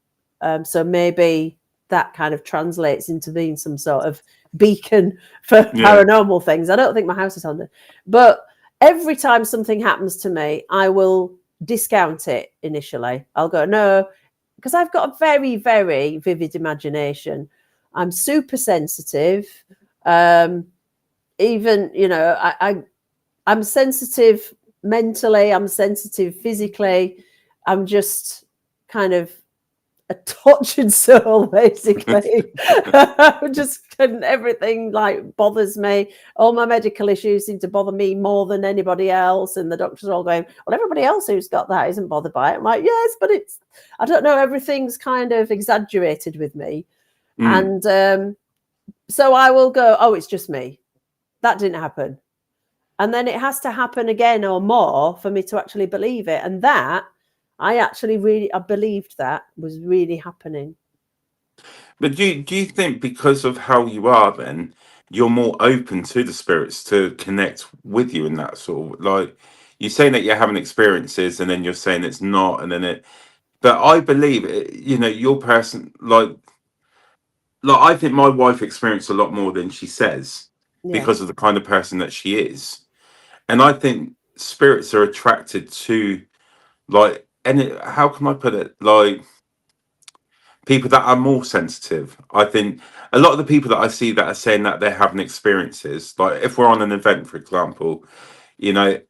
So maybe that kind of translates into being some sort of beacon for paranormal things. I don't think my house is haunted, but every time something happens to me, I will discount it initially. I'll go, no, because I've got a very, very vivid imagination. I'm super sensitive. Even, you know, I'm sensitive mentally, I'm sensitive physically. I'm just kind of a tortured soul, basically. Just everything like bothers me. All my medical issues seem to bother me more than anybody else, and the doctors are all going, well, everybody else who's got that isn't bothered by it. I'm like, yes, but it's, I don't know, everything's kind of exaggerated with me. And so I will go, oh, it's just me, that didn't happen. And then it has to happen again or more for me to actually believe it. And that I believed that was really happening. But do you think, because of how you are, then you're more open to the spirits to connect with you in that sort of, like, you're saying that you're having experiences, and then you're saying it's not, and then it. But I believe it, you know, your person, like I think my wife experienced a lot more than she says, Yeah. because of the kind of person that she is, and I think spirits are attracted to, like, and how can I put it, like, people that are more sensitive. I think a lot of the people that I see that are saying that they're having experiences, like if we're on an event, for example, you know,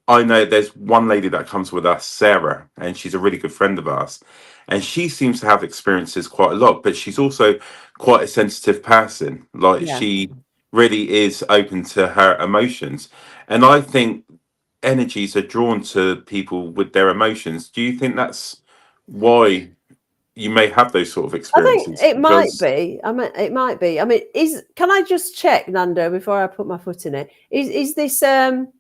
I know there's one lady that comes with us, Sarah, and she's a really good friend of ours. And she seems to have experiences quite a lot, but she's also quite a sensitive person. Like, Yeah. she really is open to her emotions. And I think energies are drawn to people with their emotions. Do you think that's why you may have those sort of I think experiences? it might Because be. I mean, it might be. I mean, can I just check, Nando, before I put my foot in it? Is this an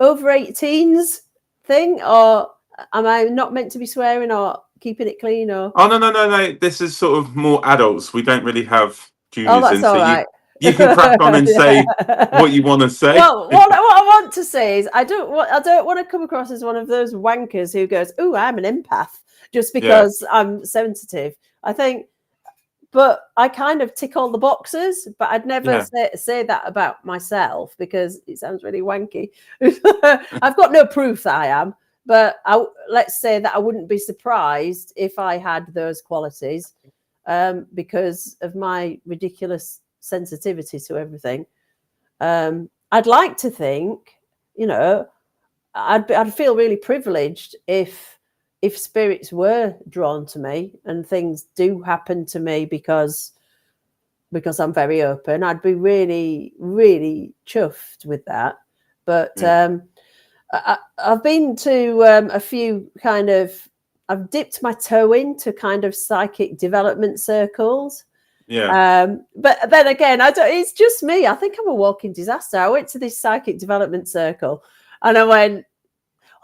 over 18s thing, or am I not meant to be swearing or keeping it clean? Or oh, no, this is sort of more adults. We don't really have oh, juniors that's in, so all you right. you can crack on and say what you want to say. Well, what I want to say is I don't want to come across as one of those wankers who goes, "Oh, I'm an empath," just Yeah, because I'm sensitive. I think, but I kind of tick all the boxes, but I'd never yeah. say that about myself, because it sounds really wanky. I've got no proof that I am, but let's say that I wouldn't be surprised if I had those qualities, because of my ridiculous sensitivity to everything. I'd like to think, you know, I'd feel really privileged if spirits were drawn to me and things do happen to me because I'm very open. I'd be really, really chuffed with that. But Yeah. I've been to a few kind of, I've dipped my toe into kind of psychic development circles. Yeah. But then again, it's just me. I think I'm a walking disaster. I went to this psychic development circle and I went,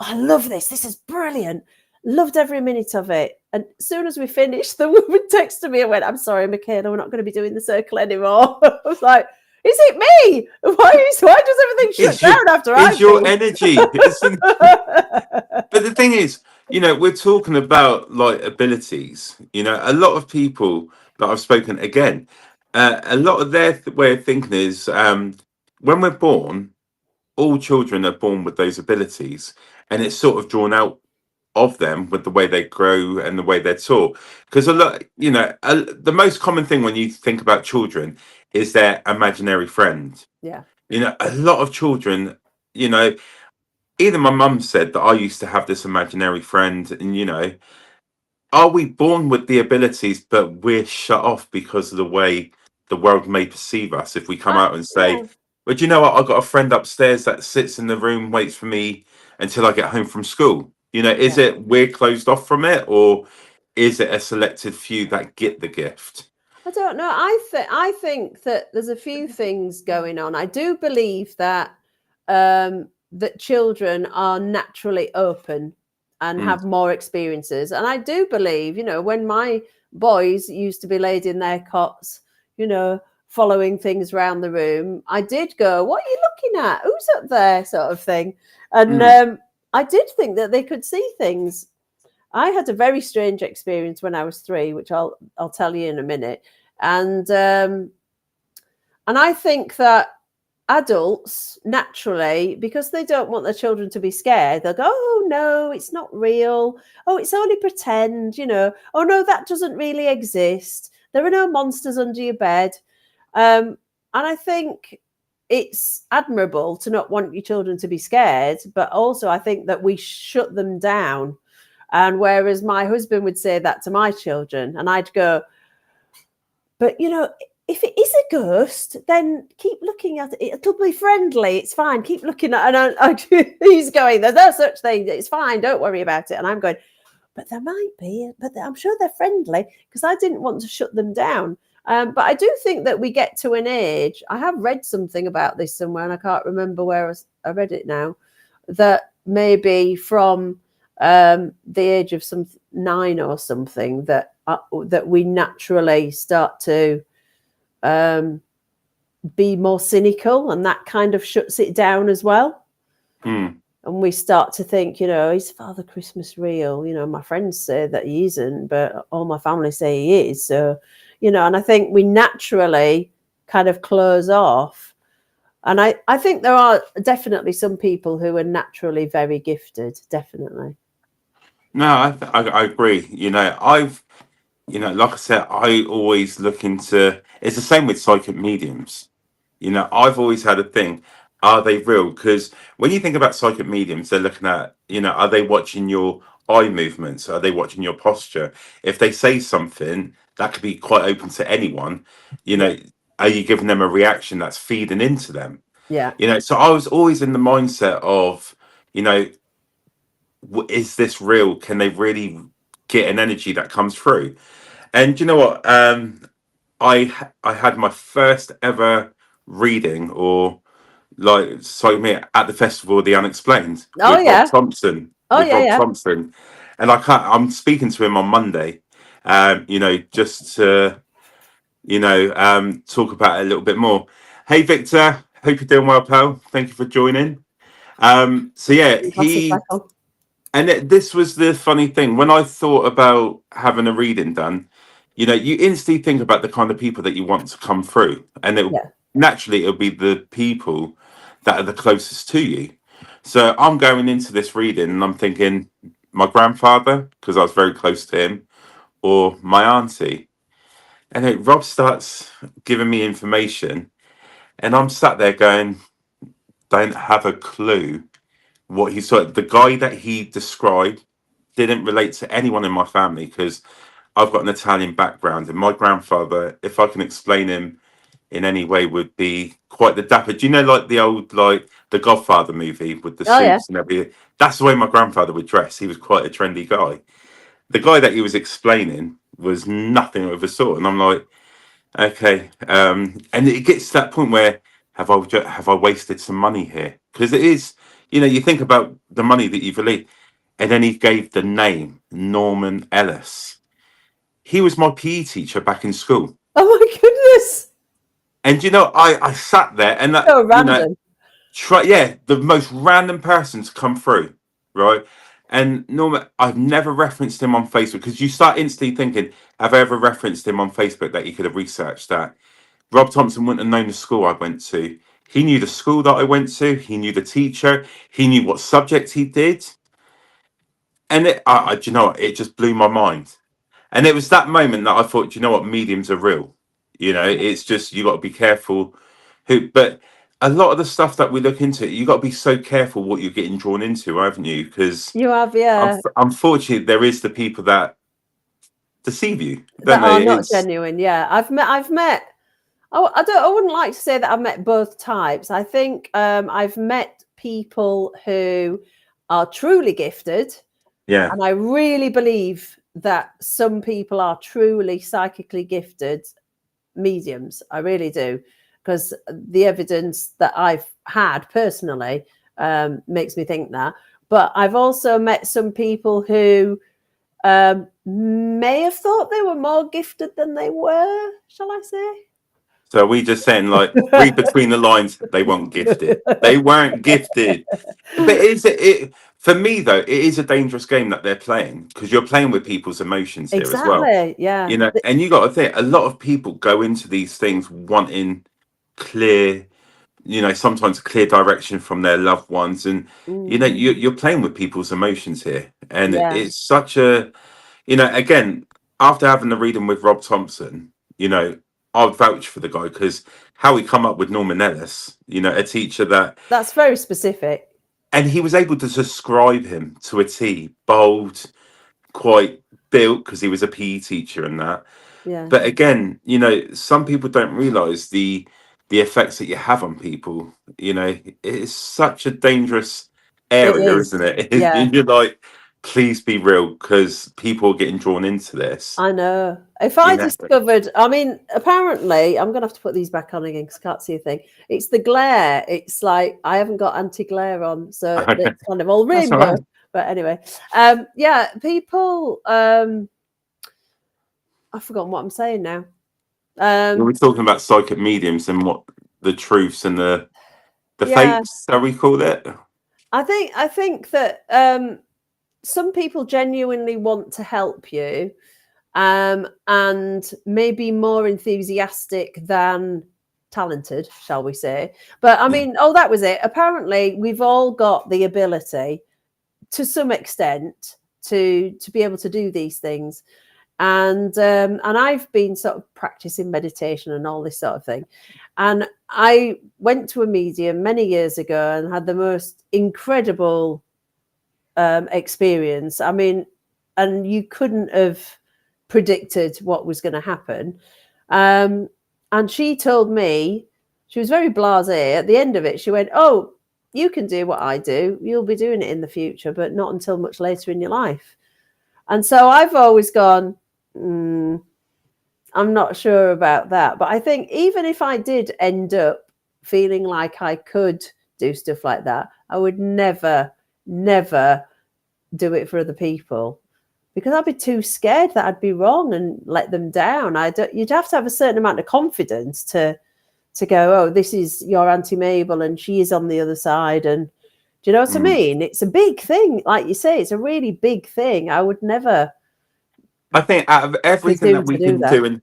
oh, I love this. This is brilliant. Loved every minute of it. And as soon as we finished, the woman texted me and went, I'm sorry, Michaela, we're not going to be doing the circle anymore. I was like, is it me? Why does everything shut down after It's I've your been? energy. But the thing is, you know, we're talking about like abilities. You know, a lot of people that I've spoken, again, a lot of their way of thinking is, when we're born, all children are born with those abilities, and it's sort of drawn out of them with the way they grow and the way they're taught. Because a lot, you know, the most common thing when you think about children is their imaginary friend. Yeah. You know, a lot of children, you know, Even my mum said that I used to have this imaginary friend, and are we born with the abilities, but we're shut off because of the way the world may perceive us? If we come out and say, Yeah. "But you know what? I've got a friend upstairs that sits in the room, waits for me until I get home from school." Is Yeah. it we're closed off from it, or is it a selected few that get the gift? I don't know. I think that there's a few things going on. I do believe that children are naturally open and Mm, have more experiences. And I do believe, when my boys used to be laid in their cots, following things around the room, I did go, "What are you looking at? Who's up there?" sort of thing. And mm, I did think that they could see things. I had a very strange experience when I was 3, which I'll tell you in a minute. And I think that adults naturally, because they don't want their children to be scared, they'll go, "Oh no, it's not real. Oh, it's only pretend. Oh no, that doesn't really exist. There are no monsters under your bed." And I think it's admirable to not want your children to be scared, but also I think that we shut them down. And whereas my husband would say that to my children, and I'd go, "But if it is a ghost, then keep looking at it. It'll be friendly. It's fine. Keep looking at." And he's going, "There's no such thing. It's fine. Don't worry about it." And I'm going, "But there might be. But I'm sure they're friendly," because I didn't want to shut them down. But I do think that we get to an age. I have read something about this somewhere, and I can't remember where I read it now. That maybe from the age of 9 or something, that we naturally start to be more cynical, and that kind of shuts it down as well. mm. And we start to think, "Is Father Christmas real?" My friends say that he isn't, but all my family say he is. So, and I think we naturally kind of close off. And I think there are definitely some people who are naturally very gifted, definitely. No, I agree. Like I said, I always look into. It's the same with psychic mediums. I've always had a thing. Are they real? Because when you think about psychic mediums, they're looking at, are they watching your eye movements? Are they watching your posture? If they say something, that could be quite open to anyone. You Yeah. know, are you giving them a reaction that's feeding into them? Yeah. So I was always in the mindset of, you know, is this real? Can they really get an energy that comes through? And you know what? I had my first ever reading, or like so me at the festival of the unexplained Oh with Rob yeah. Thompson. Oh yeah. Yeah. And I'm speaking to him on Monday. Just to talk about it a little bit more. Hey Victor, hope you're doing well, pal. Thank you for joining. So yeah, Glasses back on. this was the funny thing when I thought about having a reading done. You instantly think about the kind of people that you want to come through, and Yeah. it'll be the people that are the closest to you. So I'm going into this reading, and I'm thinking my grandfather, because I was very close to him, or my auntie. And then Rob starts giving me information, and I'm sat there going, don't have a clue what he saw. The guy that he described didn't relate to anyone in my family because I've got an Italian background, and my grandfather, if I can explain him in any way, would be quite the dapper. Do you know, like the old, like the Godfather movie with the Oh yeah. suits and everything? That's the way my grandfather would dress. He was quite a trendy guy. The guy that he was explaining was nothing of a sort, and I'm like, okay. And it gets to that point where have I wasted some money here? Because it is, you think about the money that you've released, and then he gave the name Norman Ellis. He was my PE teacher back in school. Oh my goodness. And I sat there and that, So random. the most random person to come through, right? And Norman, I've never referenced him on Facebook because you start instantly thinking, have I ever referenced him on Facebook that you could have researched that? Rob Thompson wouldn't have known the school I went to. He knew the school that I went to. He knew the teacher. He knew what subject he did. And do you know what? It just blew my mind. And it was that moment that I thought, do you know what? Mediums are real. It's just you got to be careful. But a lot of the stuff that we look into, you got to be so careful what you're getting drawn into, haven't you? Because You have, yeah, unfortunately, there is the people that deceive you, don't that are they? not It's genuine. Yeah, I've met. Oh, I wouldn't like to say that I've met both types. I think I've met people who are truly gifted, yeah. and I really believe that some people are truly psychically gifted mediums. I really do, because the evidence that I've had personally makes me think that. But I've also met some people who may have thought they were more gifted than they were, shall I say? So we just saying, like, read between the lines. They weren't gifted. They weren't gifted. But it for me though? It is a dangerous game that they're playing because you're playing with people's emotions here as well. Exactly. Yeah. You know, and you got to think a lot of people go into these things wanting clear, you know, sometimes clear direction from their loved ones, and you know, Mm, you're playing with people's emotions here, and yeah. it's such a, you know, again, after having the reading with Rob Thompson, you know, I'd vouch for the guy because how he come up with Norman Ellis, you know, a teacher that, That's very specific. and he was able to describe him to a T, bold, quite built because he was a PE teacher and that. Yeah. But again, you know, some people don't realize the effects that you have on people. You know, it's such a dangerous It area, is. isn't it? Yeah. You're like, please be real because people are getting drawn into this. I know. If You I know, discovered, I mean, apparently, I'm going to have to put these back on again because I can't see a thing. It's the glare. It's like I haven't got anti-glare on, so it's kind of all that's all rainbow. right. But anyway, yeah, people. I've forgotten what I'm saying now. We were talking about psychic mediums and what the truths and the Yeah, fakes, how we call it. I think that some people genuinely want to help you, and maybe more enthusiastic than talented, shall we say. But I Yeah. mean, oh, that was it. Apparently, we've all got the ability to some extent to be able to do these things. And I've been sort of practicing meditation and all this sort of thing. And I went to a medium many years ago and had the most incredible experience. I mean, and you couldn't have predicted what was going to happen. And she told me, she was very blasé. At the end of it, she went, "Oh, you can do what I do. You'll be doing it in the future, but not until much later in your life." And so I've always gone, I'm not sure about that. But I think even if I did end up feeling like I could do stuff like that, I would never, never do it for other people because I'd be too scared that I'd be wrong and let them down. You'd have to have a certain amount of confidence to go, oh, this is your Auntie Mabel and she is on the other side. And do you know what I Mm. mean? It's a big thing. Like you say, it's a really big thing. I would never I think out of everything presume that to we do can that. do and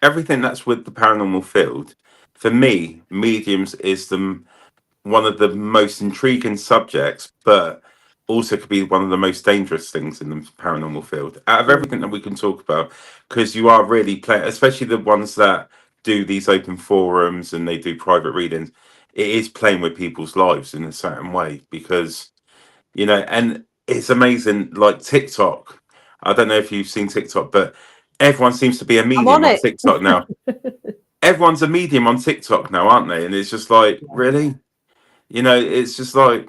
everything that's with the paranormal field, for me, mediums is one of the most intriguing subjects, but also could be one of the most dangerous things in the paranormal field. Out of everything that Mm. we can talk about, because you are really playing, especially the ones that do these open forums and they do private readings, it is playing with people's lives in a certain way because, you know, and it's amazing. Like TikTok, I don't know if you've seen TikTok, but everyone seems to be a I'm medium on on it. TikTok now. Everyone's a medium on TikTok now, aren't they? And it's just like, Yeah. really? You know, it's just like,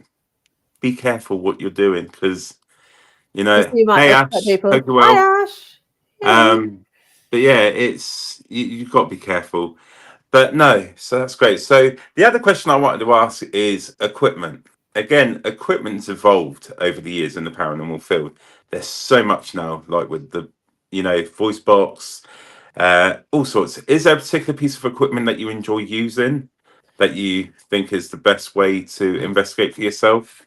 be careful what you're doing because, you Because know, you might hey upset Ash, hope people. you're well. Hi, Ash. Hey. Um, but yeah, you've got to be careful. But no, so that's great. So the other question I wanted to ask is equipment. Again, equipment's evolved over the years in the paranormal field. There's so much now, like with the, you know, voice box, all sorts. Is there a particular piece of equipment that you enjoy using that you think is the best way to investigate for yourself?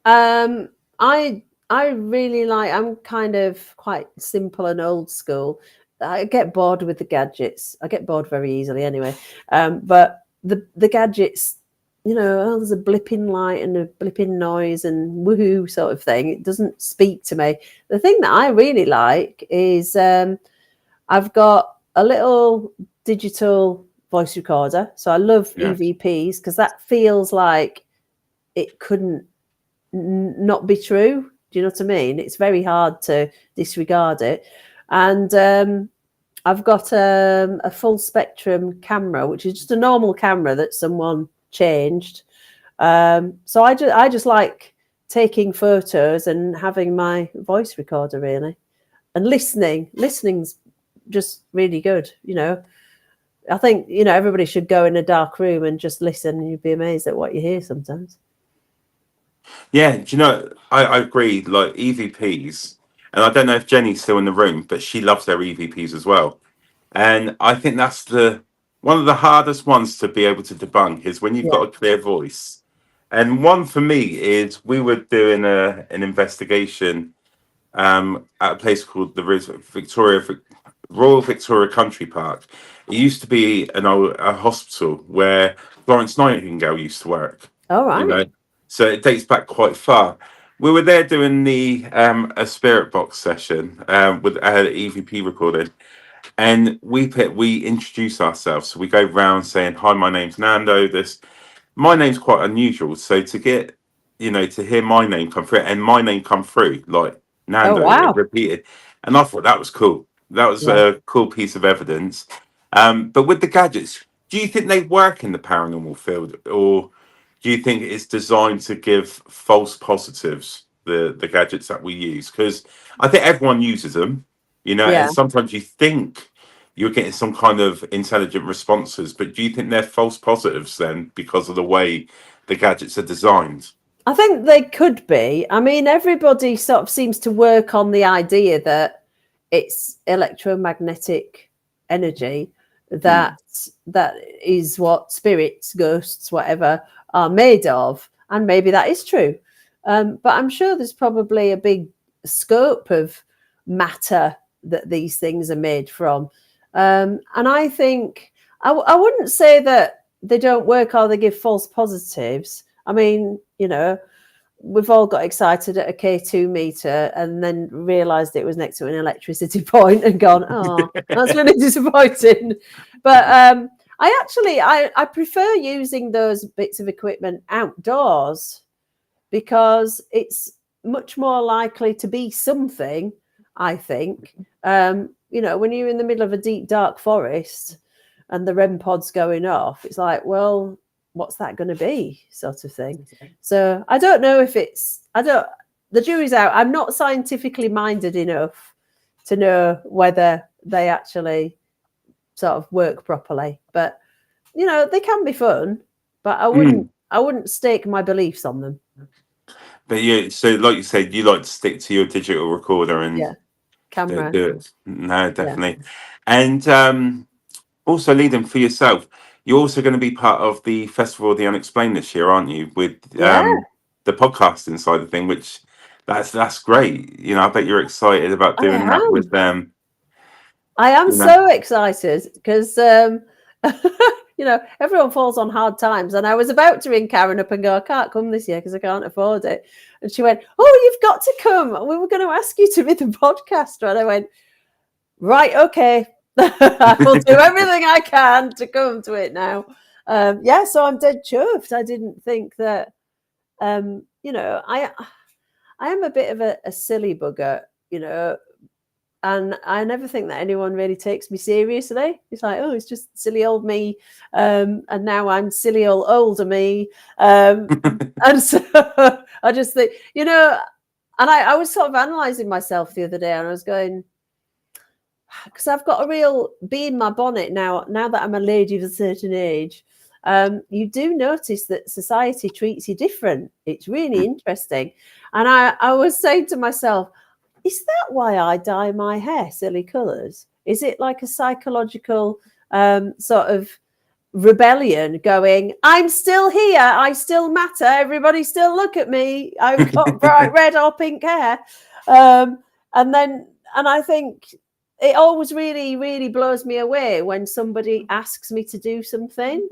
Um, I really like. I'm kind of quite simple and old school. I get bored with the gadgets. I get bored very easily, anyway. But the gadgets, you know, oh, there's a blipping light and a blipping noise and woohoo sort of thing. It doesn't speak to me. The thing that I really like is I've got a little digital voice recorder. So I love Yeah. EVPs because that feels like it couldn't not be true. Do you know what I mean? It's very hard to disregard it. And I've got a full spectrum camera, which is just a normal camera that someone changed. So I just like taking photos and having my voice recorder really, and listening's just really good. I think everybody should go in a dark room and just listen, and you'd be amazed at what you hear sometimes. Yeah, do you know, I agree, like EVPs, and I don't know if Jenny's still in the room, but she loves their EVPs as well. And I think that's the one of the hardest ones to be able to debunk is when you've Yeah. got a clear voice. And one for me is we were doing an investigation at a place called the Royal Victoria Country Park. It used to be a hospital where Florence Nightingale used to work. All You right. know, so it dates back quite far. We were there doing the a spirit box session with EVP recording, and we introduce ourselves. So we go round saying, "Hi, my name's Nando. My name's quite unusual. So to get, to hear my name come through and my name come through like Oh Nando, it wow. repeated, and I thought that was cool. That was Yeah. a cool piece of evidence. But with the gadgets, do you think they work in the paranormal field, or do you think it's designed to give false positives? The gadgets that we use, because I think everyone uses them, Yeah. and sometimes you think you're getting some kind of intelligent responses, but do you think they're false positives then because of the way the gadgets are designed? I think they could be. I mean, everybody sort of seems to work on the idea that it's electromagnetic energy that is what spirits, ghosts, whatever are made of, and maybe that is true. But I'm sure there's probably a big scope of matter that these things are made from. And I think I wouldn't say that they don't work or they give false positives. I mean, we've all got excited at a K2 meter and then realised it was next to an electricity point and gone, oh, that's really disappointing. But I prefer using those bits of equipment outdoors because it's much more likely to be something, I think. When you're in the middle of a deep, dark forest and the REM pod's going off, it's like, well, what's that going to be, sort of thing. So I don't know if the jury's out. I'm not scientifically minded enough to know whether they actually sort of work properly. But, they can be fun, but I wouldn't stake my beliefs on them. But yeah, so like you said, you like to stick to your digital recorder and Camera. do it. No, definitely. And also leading for yourself, you're also going to be part of the Festival of the Unexplained this year, aren't you? With the podcasting side of thing, which that's great. I bet you're excited about doing that with them. I am so excited because everyone falls on hard times, and I was about to ring Karen up and go, I can't come this year because I can't afford it. And she went, oh, you've got to come. We were going to ask you to be the podcaster. And I went, right, okay. I will do everything I can to come to it now. So I'm dead chuffed. I didn't think that, I am a bit of a silly bugger, and I never think that anyone really takes me seriously. It's like, oh, it's just silly old me. And now I'm silly old older me. And so I just think, and I was sort of analysing myself the other day, and I was going, because I've got a real bee in my bonnet now that I'm a lady of a certain age. You do notice that society treats you different. It's really interesting. And I was saying to myself, is that why I dye my hair silly colours? Is it like a psychological sort of rebellion going, I'm still here, I still matter, everybody still look at me, I've got bright red or pink hair. And I think it always really, really blows me away when somebody asks me to do something.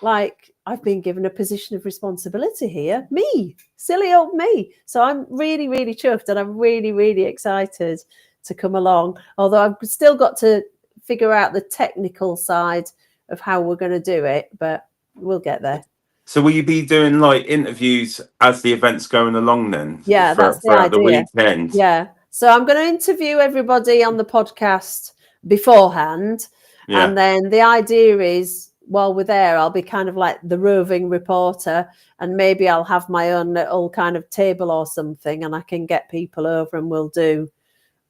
Like, I've been given a position of responsibility here. Me, silly old me. So I'm really, really chuffed, and I'm really, really excited to come along. Although I've still got to figure out the technical side of how we're going to do it, but we'll get there. So will you be doing like interviews as the event's going along then? Yeah, that's the Throughout the idea. weekend? Yeah. So I'm going to interview everybody on the podcast beforehand. Yeah. And then the idea is while we're there, I'll be kind of like the roving reporter, and maybe I'll have my own little kind of table or something, and I can get people over and we'll do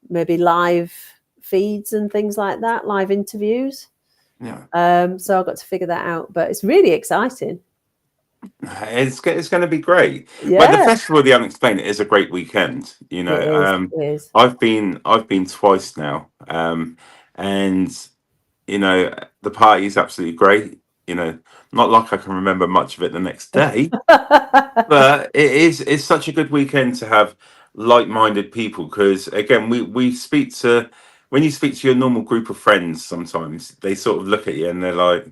maybe live feeds and things like that, live interviews. Yeah. So I've got to figure that out, but it's really exciting. It's going to be great. But the Yeah, Festival of the Unexplained is a great weekend. You know, it is. It is. I've been twice now, and you know the party is absolutely great. You know, not like I can remember much of it the next day, but it's such a good weekend to have like-minded people, because again we speak to, when you speak to your normal group of friends, sometimes they sort of look at you and they're like,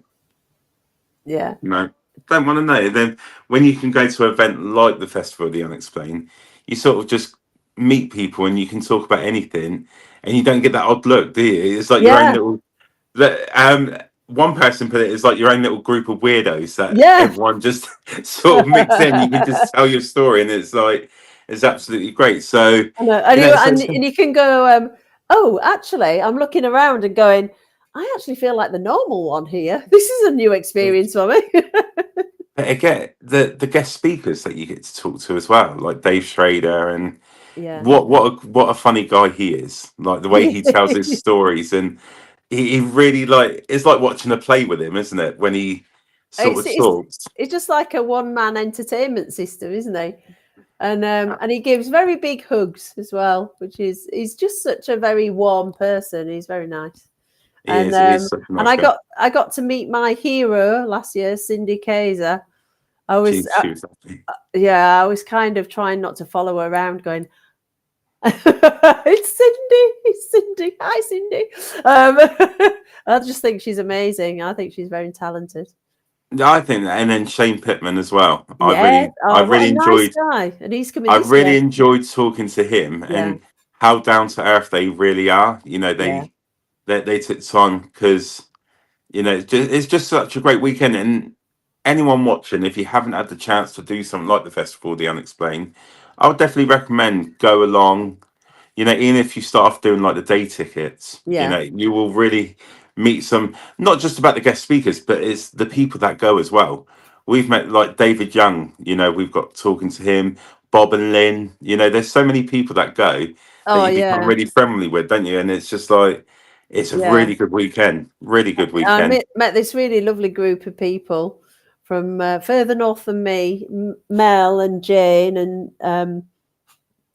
Yeah. no, don't want to know. Then when you can go to an event like the Festival of the Unexplained, you sort of just meet people and you can talk about anything, and you don't get that odd look, do you? It's like your own Yeah. little. One person put it, it's like your own little group of weirdos that Yeah. everyone just sort of mix in. You can just tell your story, and it's like it's absolutely great. So I know. And, you know, and you can go, oh, actually, I'm looking around and going, I actually feel like the normal one here. This is a new experience for me. but again, the guest speakers that you get to talk to as well, like Dave Schrader, and Yeah. what a funny guy he is. Like the way he tells his stories, and he really, like, it's like watching a play with him, isn't it? When he sort It's, of it's, talks. it's just like a one-man entertainment system, isn't he? And he gives very big hugs as well, which is, he's just such a very warm person. He's very nice. He is such a And nice guy. I got to meet my hero last year, Cindy Kaiser. I was She was lovely. I was kind of trying not to follow her around, going, it's Cindy, hi Cindy. I just think she's amazing. I think she's very talented. I think that, and then Shane Pittman as well. Yeah. I Oh, what really a nice enjoyed. guy. And he's coming I this year. really enjoyed talking to him, Yeah. and how down to earth they really are. You know, Yeah. they took time, because you know it's just such a great weekend. And anyone watching, if you haven't had the chance to do something like the Festival of the Unexplained, I would definitely recommend go along. You know, even if you start off doing like the day tickets, you Yeah. know, you will really meet some, not just about the guest speakers, but it's the people that go as well. We've met like David Young, you know, we've got talking to him, Bob and Lynn, you know, there's so many people that go that Oh, you become yeah. really friendly with, don't you? And it's just like, it's a Yeah. really good weekend, really good I weekend. met this really lovely group of people from further north than me, Mel and Jane and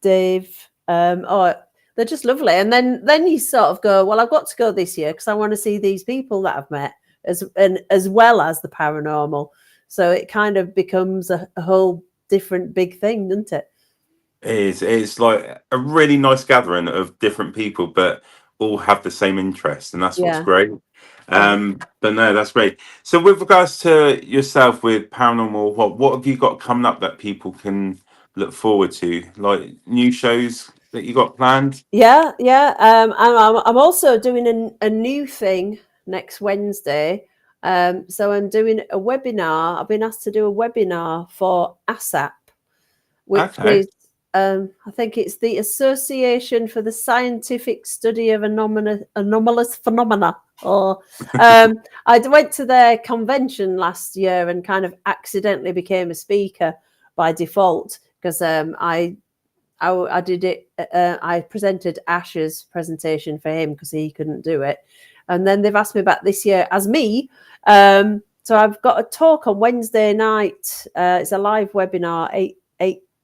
Dave. They're just lovely. And then you sort of go, well, I've got to go this year because I want to see these people that I've met as well as the paranormal. So it kind of becomes a whole different big thing, doesn't it? It's like a really nice gathering of different people, but all have the same interest, and that's what's Yeah. great. Yeah. But no, that's great. So, with regards to yourself with paranormal, what have you got coming up that people can look forward to? Like new shows that you got planned? Yeah, yeah. I'm also doing a new thing next Wednesday. So I'm doing a webinar. I've been asked to do a webinar for ASAP, which Okay. is I think it's the Association for the Scientific Study of Anomalous Phenomena. Or I went to their convention last year and kind of accidentally became a speaker by default because I did it. I presented Ash's presentation for him because he couldn't do it, and then they've asked me back this year as me. So I've got a talk on Wednesday night. It's a live webinar.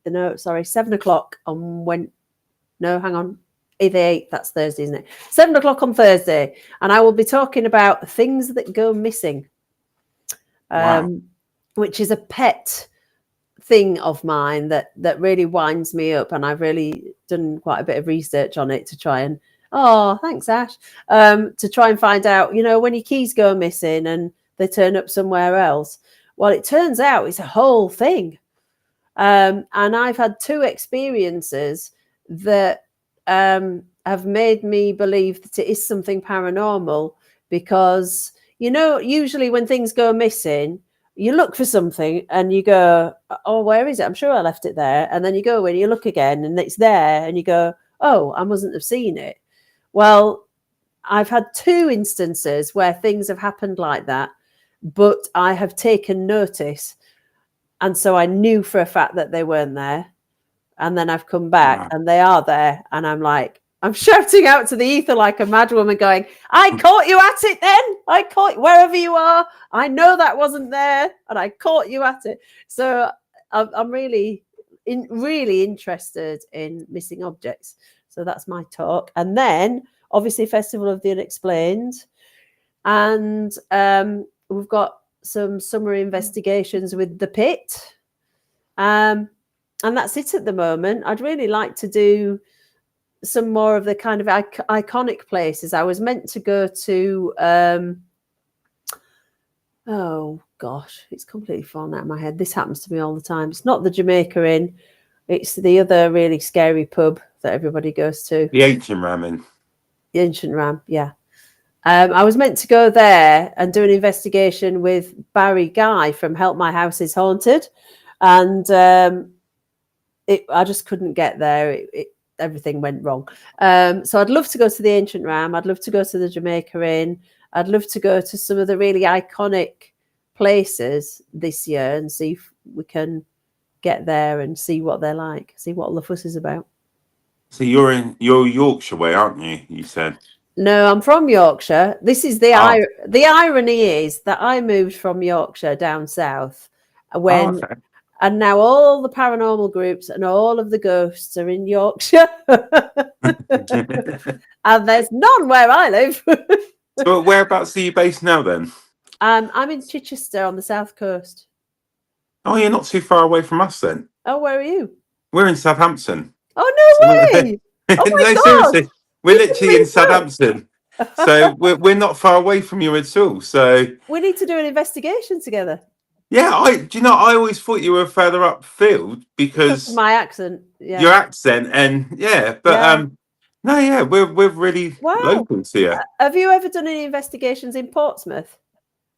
7 o'clock on when. No, hang on. Either 8. That's Thursday, isn't it? 7 o'clock on Thursday, and I will be talking about things that go missing, Wow. which is a pet thing of mine that really winds me up, and I've really done quite a bit of research on it to try and thanks Ash to try and find out, when your keys go missing and they turn up somewhere else. Well, it turns out it's a whole thing, and I've had 2 experiences that have made me believe that it is something paranormal, because usually when things go missing, you look for something and you go, oh, where is it? I'm sure I left it there. And then you go and you look again and it's there and you go, oh, I mustn't have seen it. Well, I've had 2 instances where things have happened like that, but I have taken notice. And so I knew for a fact that they weren't there. And then I've come back and they are there. And I'm shouting out to the ether like a mad woman going, I caught you at it then. I caught wherever you are. I know that wasn't there. And I caught you at it. So I'm really interested in missing objects. So that's my talk. And then obviously Festival of the Unexplained. And we've got some summer investigations with the pit. And that's it at the moment. I'd really like to do some more of the kind of iconic places. I was meant to go to, oh gosh, it's completely fallen out of my head. This happens to me all the time. It's not the Jamaica Inn. It's the other really scary pub that everybody goes to. The Ancient Ram. The Ancient Ram, yeah. I was meant to go there and do an investigation with Barry Guy from Help My House is Haunted. And I just couldn't get there. Everything went wrong. So I'd love to go to the Ancient Ram. I'd love to go to the Jamaica Inn. I'd love to go to some of the really iconic places this year and see if we can get there and see what they're like, see what all the fuss is about. So you're Yorkshire way, aren't you? You said. No, I'm from Yorkshire. This is the irony is that I moved from Yorkshire down south when. Okay. And now all the paranormal groups and all of the ghosts are in Yorkshire. And there's none where I live. So whereabouts are you based now then? I'm in Chichester on the south coast. Oh, you're not too far away from us then. Oh, where are you? We're in Southampton. Oh, no way. Oh, my God. Seriously. We're literally in Southampton. So we're not far away from you at all. So we need to do an investigation together. Yeah, I always thought you were further upfield because my accent, your accent, and we're really local to you. Have you ever done any investigations in Portsmouth?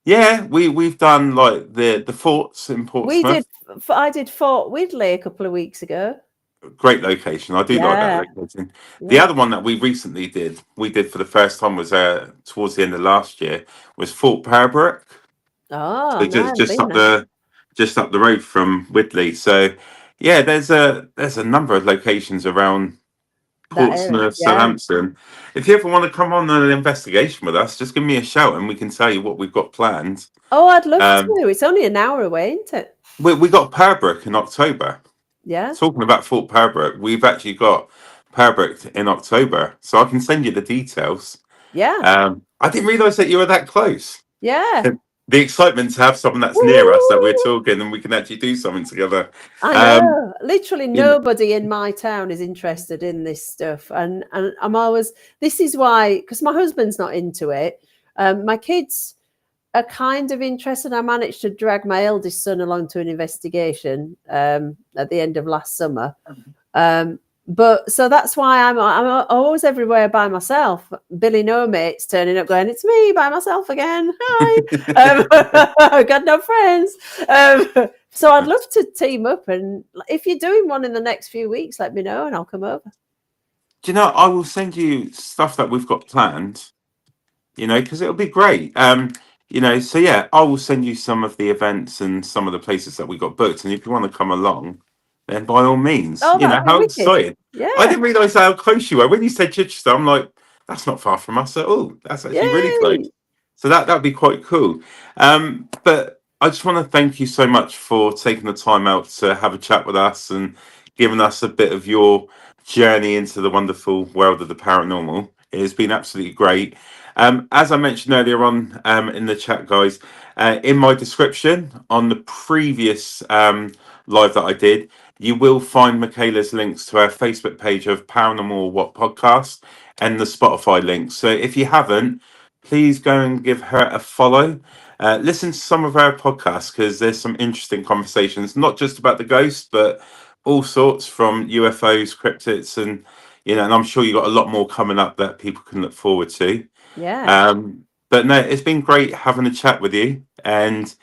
Yeah, we've done like the forts in Portsmouth. I did Fort Widley a couple of weeks ago. Great location. I do like that location. Yeah. The other one that we recently did for the first time was towards the end of last year was Fort Pembroke. Oh, so just up the road from Widley. So yeah, there's a number of locations around Portsmouth, Southampton. If you ever want to come on an investigation with us, just give me a shout and we can tell you what we've got planned. Oh, I'd love to. It's only an hour away, isn't it? We got Pembroke in October. Yeah. Talking about Fort Pembroke, we've actually got Pembroke in October, so I can send you the details. Yeah. I didn't realise that you were that close. Yeah. The excitement to have someone that's near us that we're talking and we can actually do something together. I know. Literally nobody in my town is interested in this stuff. And I'm always, this is why, because my husband's not into it. My kids are kind of interested. I managed to drag my eldest son along to an investigation at the end of last summer. But so that's why I'm always everywhere by myself. Billy No Mate's turning up going, it's me by myself again. Hi. I've got no friends. So I'd love to team up. And if you're doing one in the next few weeks, let me know and I'll come over. Do you know, I will send you stuff that we've got planned, because it'll be great. So yeah, I will send you some of the events and some of the places that we got booked. And if you want to come along, then by all means, how exciting. Yeah. I didn't realise how close you were. When you said Chichester, I'm like, that's not far from us at all. That's actually really close. So that'd be quite cool. But I just want to thank you so much for taking the time out to have a chat with us and giving us a bit of your journey into the wonderful world of the paranormal. It has been absolutely great. As I mentioned earlier on in the chat, guys, in my description on the previous live that I did, you will find Michaela's links to our Facebook page of Paranormal What Podcast and the Spotify link. So if you haven't, please go and give her a follow. Listen to some of her podcasts because there's some interesting conversations, not just about the ghosts, but all sorts from UFOs, cryptids, and and I'm sure you got a lot more coming up that people can look forward to. Yeah. But no, it's been great having a chat with you and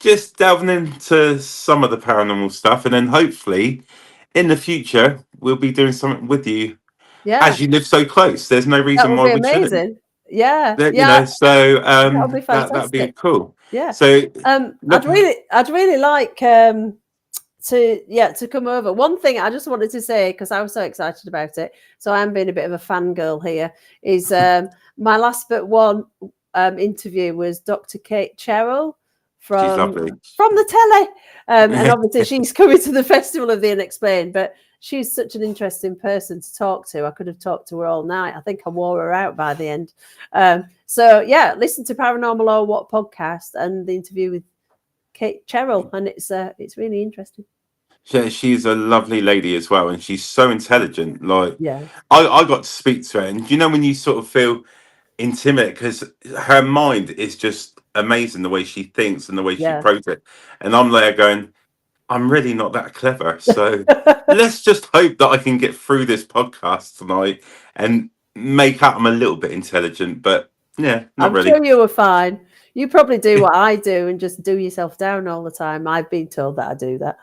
just delving into some of the paranormal stuff. And then hopefully in the future, we'll be doing something with you Yeah, as you live so close. There's no that reason would why be we shouldn't. amazing. Yeah, You yeah, know, so that would be that'd be fantastic. cool. Yeah. So I'd look, really like to come over. One thing I just wanted to say, because I was so excited about it, so I'm being a bit of a fangirl here, is my last but one interview was Dr. Kate Cheryl she's from lovely. the telly. And obviously she's coming to the Festival of the Unexplained, but she's such an interesting person to talk to. I could have talked to her all night. I think I wore her out by the end. So yeah, listen to Paranormal or What podcast and the interview with Kate Cheryl, and it's really interesting. She's a lovely lady as well, and she's so intelligent. Like Yeah, I got to speak to her, and you know when you sort of feel intimidated because her mind is just amazing the way she thinks and the way she yeah. processes. And I'm there going, I'm really not that clever. So let's just hope that I can get through this podcast tonight and make out I'm a little bit intelligent. But yeah, not I'm really. sure you were fine. You probably do what I do and just do yourself down all the time. I've been told that I do that,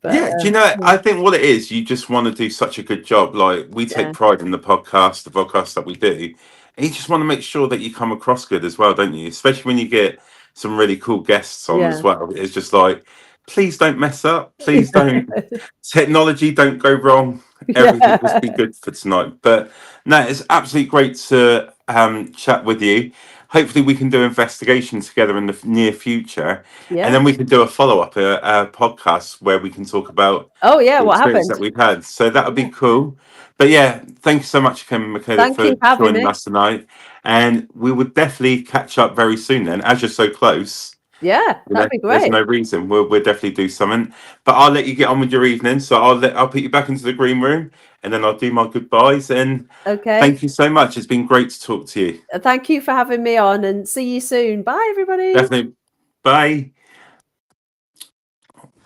but Yeah, do you know? I think what it is, you just want to do such a good job. Like we take yeah, pride in the podcast that we do, and you just want to make sure that you come across good as well, don't you? Especially when you get some really cool guests on as yeah, well. It's just like, please don't mess up. Please don't technology don't go wrong. Everything just be yeah, good for tonight. But no, it's absolutely great to chat with you. Hopefully, we can do investigation together in the near future, and yeah. then we can do a follow up a podcast where we can talk about Oh yeah, the what experience that happened? we've had. So that would be Yeah. cool. But yeah, thank you so much, Kim Michaela, Thank for you for having joining me. us tonight. And we would definitely catch up very soon. Then, as you're so close, Yeah, you that'd know, be there's great. no reason. We'll definitely do something. But I'll let you get on with your evening. So I'll put you back into the green room, and then I'll do my goodbyes. And Okay. thank you so much. It's been great to talk to you. Thank you for having me on, and see you soon. Bye, everybody. Definitely. Bye.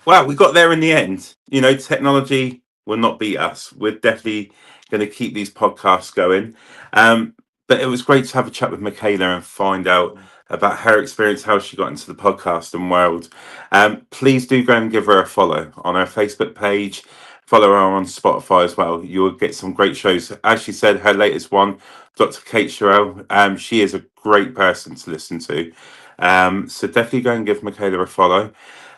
Wow, we got there in the end. You know, technology will not beat us. We're definitely going to keep these podcasts going. Um, but it was great to have a chat with Michaela and find out about her experience, how she got into the podcast and world. Please do go and give her a follow on her Facebook page. Follow her on Spotify as well. You will get some great shows. As she said, her latest one, Dr. Kate Sherrill, she is a great person to listen to. So definitely go and give Michaela a follow.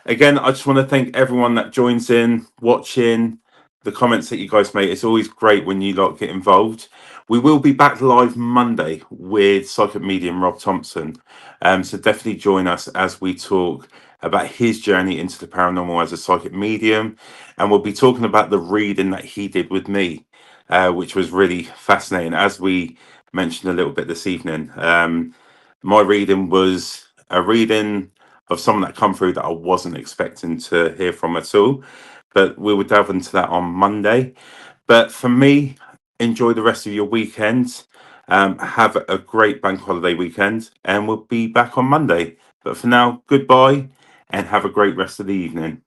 Again, I just want to thank everyone that joins in, watching, the comments that you guys make. It's always great when you lot get involved. We will be back live Monday with psychic medium Rob Thompson. So definitely join us as we talk about his journey into the paranormal as a psychic medium. And we'll be talking about the reading that he did with me, which was really fascinating, as we mentioned a little bit this evening. My reading was a reading of someone that come through that I wasn't expecting to hear from at all. But we will delve into that on Monday. But for me, enjoy the rest of your weekend. Have a great bank holiday weekend, and we'll be back on Monday. But for now, goodbye and have a great rest of the evening.